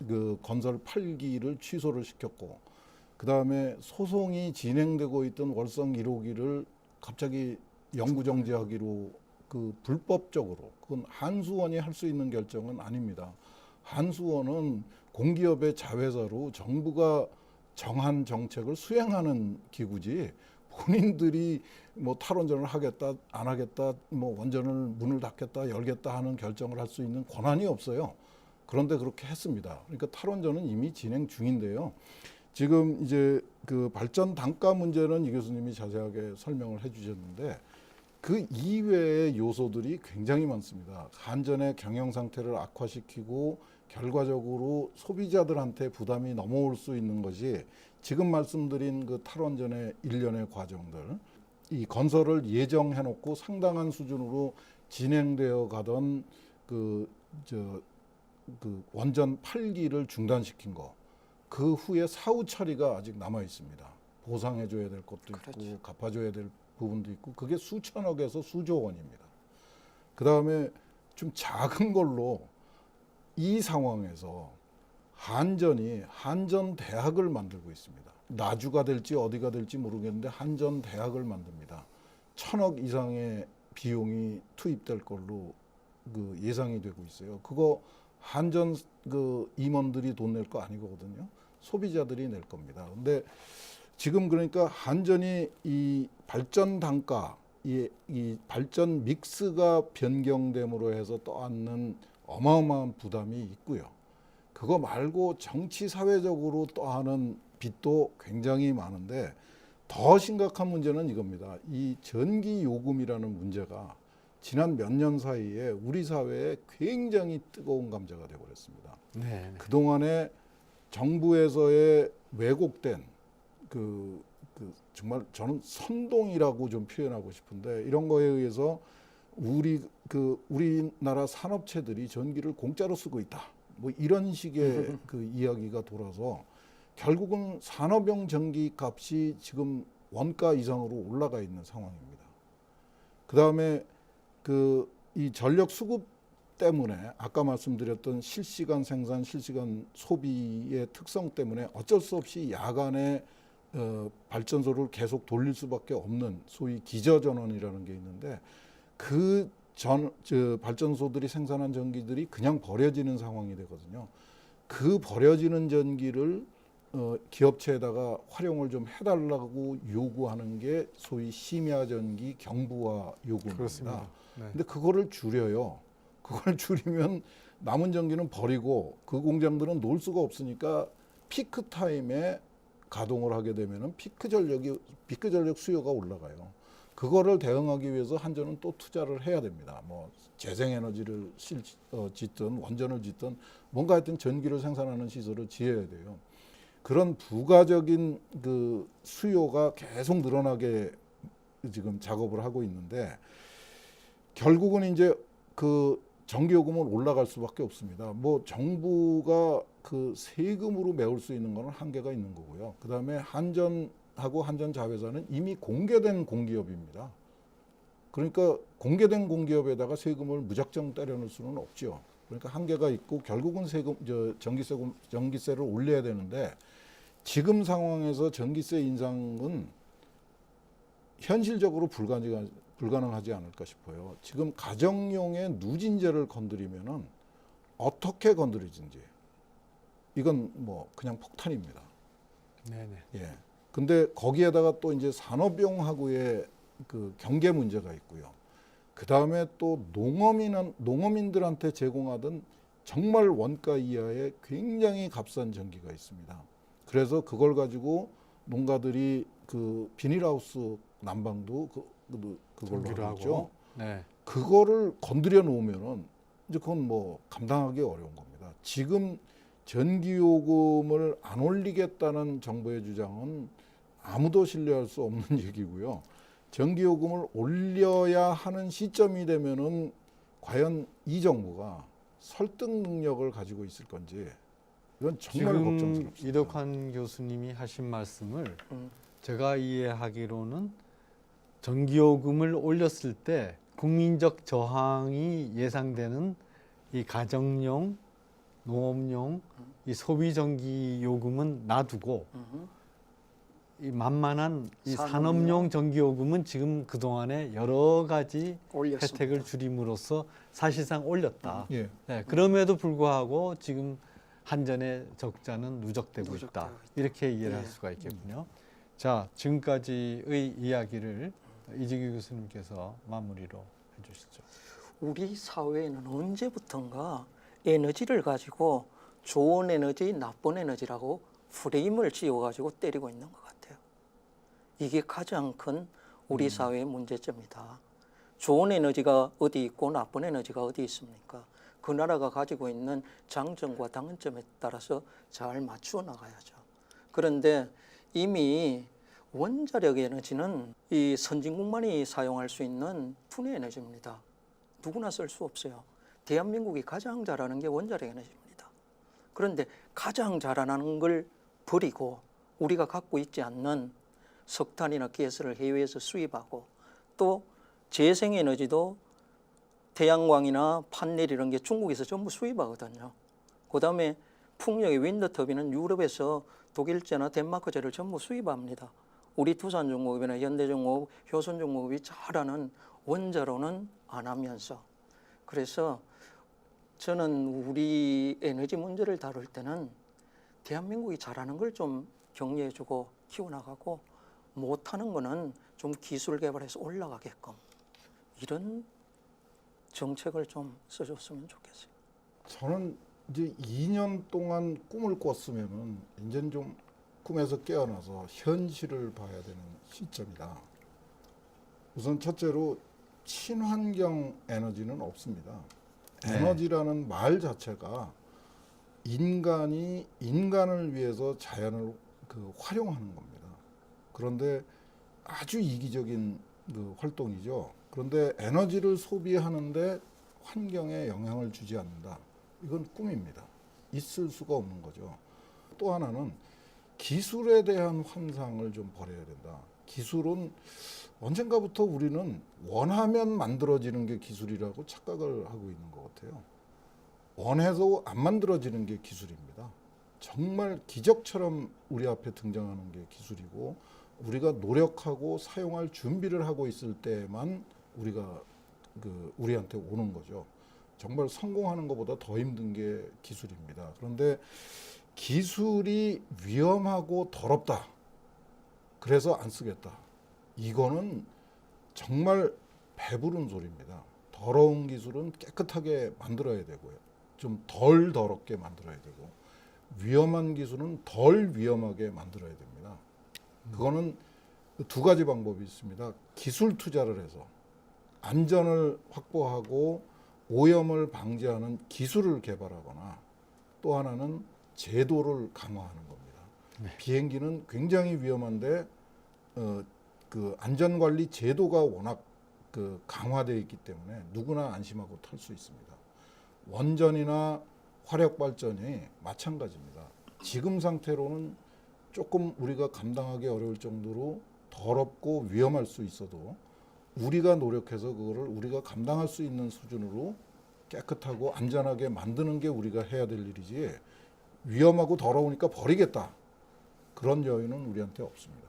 그 건설 8기를 취소를 시켰고, 그다음에 소송이 진행되고 있던 월성 1호기를 갑자기 영구정지하기로 그 불법적으로, 그건 한수원이 할 수 있는 결정은 아닙니다. 한수원은 공기업의 자회사로 정부가 정한 정책을 수행하는 기구지, 본인들이 뭐 탈원전을 하겠다 안 하겠다, 뭐 원전을 문을 닫겠다 열겠다 하는 결정을 할 수 있는 권한이 없어요. 그런데 그렇게 했습니다. 그러니까 탈원전은 이미 진행 중인데요. 지금 이제 그 발전 단가 문제는 이 교수님이 자세하게 설명을 해주셨는데, 그 이외의 요소들이 굉장히 많습니다. 한전의 경영 상태를 악화시키고 결과적으로 소비자들한테 부담이 넘어올 수 있는 것이 지금 말씀드린 그 탈원전의 일련의 과정들, 이 건설을 예정해 놓고 상당한 수준으로 진행되어 가던 그 원전 8기를 중단시킨 거, 그 후에 사후 처리가 아직 남아 있습니다. 보상해 줘야 될 것도 있고, 그렇죠. 갚아줘야 될 부분도 있고, 그게 수천억에서 수조 원입니다. 그 다음에 좀 작은 걸로 이 상황에서 한전이 한전대학을 만들고 있습니다. 나주가 될지 어디가 될지 모르겠는데 한전대학을 만듭니다. 1,000억 이상의 비용이 투입될 걸로 그 예상이 되고 있어요. 그거 한전 그 임원들이 돈 낼 거 아니거든요. 소비자들이 낼 겁니다. 근데 지금 그러니까 한전이 이 발전 단가, 이 발전 믹스가 변경됨으로 해서 떠안는 어마어마한 부담이 있고요. 그거 말고 정치 사회적으로 떠하는 빚도 굉장히 많은데, 더 심각한 문제는 이겁니다. 이 전기 요금이라는 문제가 지난 몇 년 사이에 우리 사회에 굉장히 뜨거운 감자가 되어버렸습니다. 네. 그동안에 정부에서의 왜곡된 정말 저는 선동이라고 좀 표현하고 싶은데, 이런 거에 의해서 우리나라 산업체들이 전기를 공짜로 쓰고 있다, 뭐 이런 식의 그 이야기가 돌아서 결국은 산업용 전기 값이 지금 원가 이상으로 올라가 있는 상황입니다. 그다음에 이 전력 수급 때문에 아까 말씀드렸던 실시간 생산, 실시간 소비의 특성 때문에 어쩔 수 없이 야간에 발전소를 계속 돌릴 수밖에 없는 소위 기저전원이라는 게 있는데, 그 발전소들이 생산한 전기들이 그냥 버려지는 상황이 되거든요. 그 버려지는 전기를 기업체에다가 활용을 좀 해달라고 요구하는 게 소위 심야전기 경부화 요구입니다. 그렇습니다. 네. 근데 그거를 줄여요. 그걸 줄이면 남은 전기는 버리고, 그 공장들은 놀 수가 없으니까 피크 타임에 가동을 하게 되면은 피크 전력 수요가 올라가요. 그거를 대응하기 위해서 한전은 또 투자를 해야 됩니다. 뭐 재생에너지를 짓든 원전을 짓든 뭔가 하여튼 전기를 생산하는 시설을 지어야 돼요. 그런 부가적인 그 수요가 계속 늘어나게 지금 작업을 하고 있는데, 결국은 이제 그 전기요금은 올라갈 수밖에 없습니다. 뭐 정부가 그 세금으로 메울 수 있는 거는 한계가 있는 거고요. 그다음에 한전하고 한전자회사는 이미 공개된 공기업입니다. 그러니까 공개된 공기업에다가 세금을 무작정 때려넣을 수는 없죠. 그러니까 한계가 있고, 결국은 전기세를 올려야 되는데, 지금 상황에서 전기세 인상은 현실적으로 불가능하지 않을까 싶어요. 지금 가정용의 누진제를 건드리면은 어떻게 건드리든지 이건 뭐 그냥 폭탄입니다. 네네. 예. 근데 거기에다가 또 이제 산업용하고의 그 경계 문제가 있고요. 그 다음에 또 농어민들한테 제공하던 정말 원가 이하의 굉장히 값싼 전기가 있습니다. 그래서 그걸 가지고 농가들이 그 비닐하우스 난방도 그걸로 하죠. 네. 그거를 건드려 놓으면은 이제 그건 뭐 감당하기 어려운 겁니다. 지금 전기요금을 안 올리겠다는 정부의 주장은 아무도 신뢰할 수 없는 얘기고요. 전기요금을 올려야 하는 시점이 되면은 과연 이 정부가 설득 능력을 가지고 있을 건지, 이건 정말 지금 걱정스럽습니다. 이덕환 교수님이 하신 말씀을 제가 이해하기로는 전기요금을 올렸을 때 국민적 저항이 예상되는 이 가정용, 농업용, 이 소비 전기 요금은 놔두고 이 만만한 이 산업용 전기 요금은 지금 그 동안에 여러 가지 올렸습니다. 혜택을 줄임으로써 사실상 올렸다. 예. 네, 그럼에도 불구하고 지금 한전의 적자는 누적되고 있다. 누적되고 있다. 이렇게 이해를 할 예. 수가 있겠군요. 자, 지금까지의 이야기를 이재규 교수님께서 마무리로 해주시죠. 우리 사회에는 언제부턴가 에너지를 가지고 좋은 에너지, 나쁜 에너지라고 프레임을 지어가지고 때리고 있는 것 같아요. 이게 가장 큰 우리 사회의 문제점이다. 좋은 에너지가 어디 있고 나쁜 에너지가 어디 있습니까? 그 나라가 가지고 있는 장점과 단점에 따라서 잘 맞추어 나가야죠. 그런데 이미 원자력 에너지는 이 선진국만이 사용할 수 있는 순위 에너지입니다. 누구나 쓸 수 없어요. 대한민국이 가장 잘하는 게 원자력 에너지입니다. 그런데 가장 잘하는 걸 버리고 우리가 갖고 있지 않는 석탄이나 가스를 해외에서 수입하고 또 재생에너지도 태양광이나 판넬 이런 게 중국에서 전부 수입하거든요. 그다음에 풍력의 윈드터빈은 유럽에서 독일제나 덴마크제를 전부 수입합니다. 우리 두산중공업이나 현대중공업, 효선중공업이 잘하는 원자로는 안 하면서 그래서 저는 우리 에너지 문제를 다룰 때는 대한민국이 잘하는 걸 좀 격려해주고 키워나가고 못하는 거는 좀 기술 개발해서 올라가게끔 이런 정책을 좀 써줬으면 좋겠어요. 저는 이제 2년 동안 꿈을 꿨으면은 이제는 좀 꿈에서 깨어나서 현실을 봐야 되는 시점이다. 우선 첫째로 친환경 에너지는 없습니다. 네. 에너지라는 말 자체가 인간이 인간을 위해서 자연을 활용하는 겁니다. 그런데 아주 이기적인 활동이죠. 그런데 에너지를 소비하는데 환경에 영향을 주지 않는다. 이건 꿈입니다. 있을 수가 없는 거죠. 또 하나는 기술에 대한 환상을 좀 버려야 된다. 기술은 언젠가부터 우리는 원하면 만들어지는 게 기술이라고 착각을 하고 있는 것 같아요. 원해서 안 만들어지는 게 기술입니다. 정말 기적처럼 우리 앞에 등장하는 게 기술이고 우리가 노력하고 사용할 준비를 하고 있을 때만 우리가 우리한테 오는 거죠. 정말 성공하는 것보다 더 힘든 게 기술입니다. 그런데 기술이 위험하고 더럽다. 그래서 안 쓰겠다. 이거는 정말 배부른 소리입니다. 더러운 기술은 깨끗하게 만들어야 되고요. 좀 덜 더럽게 만들어야 되고 위험한 기술은 덜 위험하게 만들어야 됩니다. 그거는 두 가지 방법이 있습니다. 기술 투자를 해서 안전을 확보하고 오염을 방지하는 기술을 개발하거나 또 하나는 제도를 강화하는 겁니다. 네. 비행기는 굉장히 위험한데 안전관리 제도가 워낙 강화되어 있기 때문에 누구나 안심하고 탈 수 있습니다. 원전이나 화력발전이 마찬가지입니다. 지금 상태로는 조금 우리가 감당하기 어려울 정도로 더럽고 위험할 수 있어도 우리가 노력해서 그거를 우리가 감당할 수 있는 수준으로 깨끗하고 안전하게 만드는 게 우리가 해야 될 일이지 위험하고 더러우니까 버리겠다. 그런 여유는 우리한테 없습니다.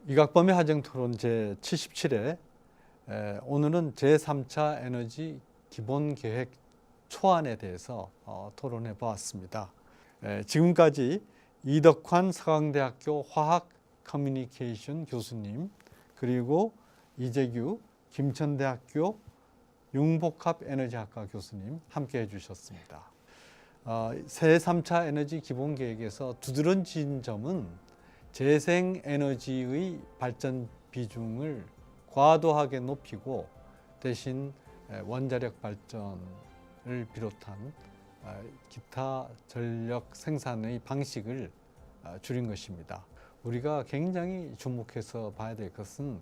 이각범의 하정토론 제77회 오늘은 제3차 에너지 기본계획 초안에 대해서 토론해 보았습니다. 지금까지 이덕환 서강대학교 화학 커뮤니케이션 교수님 그리고 이재규 김천대학교 융복합에너지학과 교수님 함께 해주셨습니다. 제3차 에너지 기본계획에서 두드러진 점은 재생에너지의 발전 비중을 과도하게 높이고 대신 원자력 발전을 비롯한 기타 전력 생산의 방식을 줄인 것입니다. 우리가 굉장히 주목해서 봐야 될 것은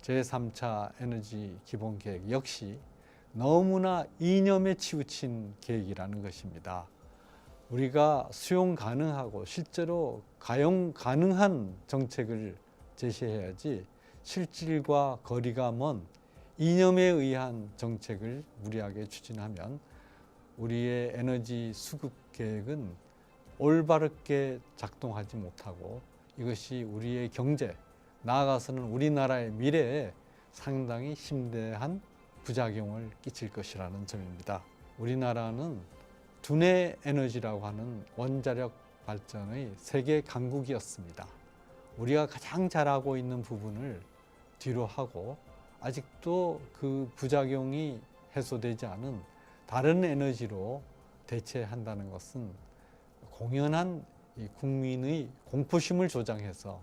제3차 에너지 기본계획 역시 너무나 이념에 치우친 계획이라는 것입니다. 우리가 수용 가능하고 실제로 가용 가능한 정책을 제시해야지 실질과 거리가 먼 이념에 의한 정책을 무리하게 추진하면 우리의 에너지 수급 계획은 올바르게 작동하지 못하고 이것이 우리의 경제, 나아가서는 우리나라의 미래에 상당히 심대한 부작용을 끼칠 것이라는 점입니다. 우리나라는 두뇌 에너지라고 하는 원자력 발전의 세계 강국이었습니다. 우리가 가장 잘하고 있는 부분을 뒤로 하고 아직도 그 부작용이 해소되지 않은 다른 에너지로 대체한다는 것은 공연한 이 국민의 공포심을 조장해서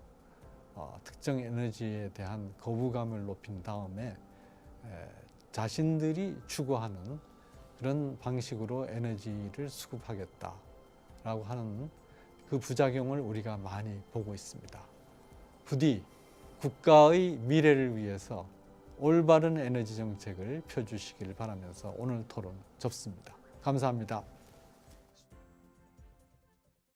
특정 에너지에 대한 거부감을 높인 다음에 자신들이 추구하는 그런 방식으로 에너지를 수급하겠다라고 하는 그 부작용을 우리가 많이 보고 있습니다. 부디 국가의 미래를 위해서 올바른 에너지 정책을 펴주시길 바라면서 오늘 토론 접습니다. 감사합니다.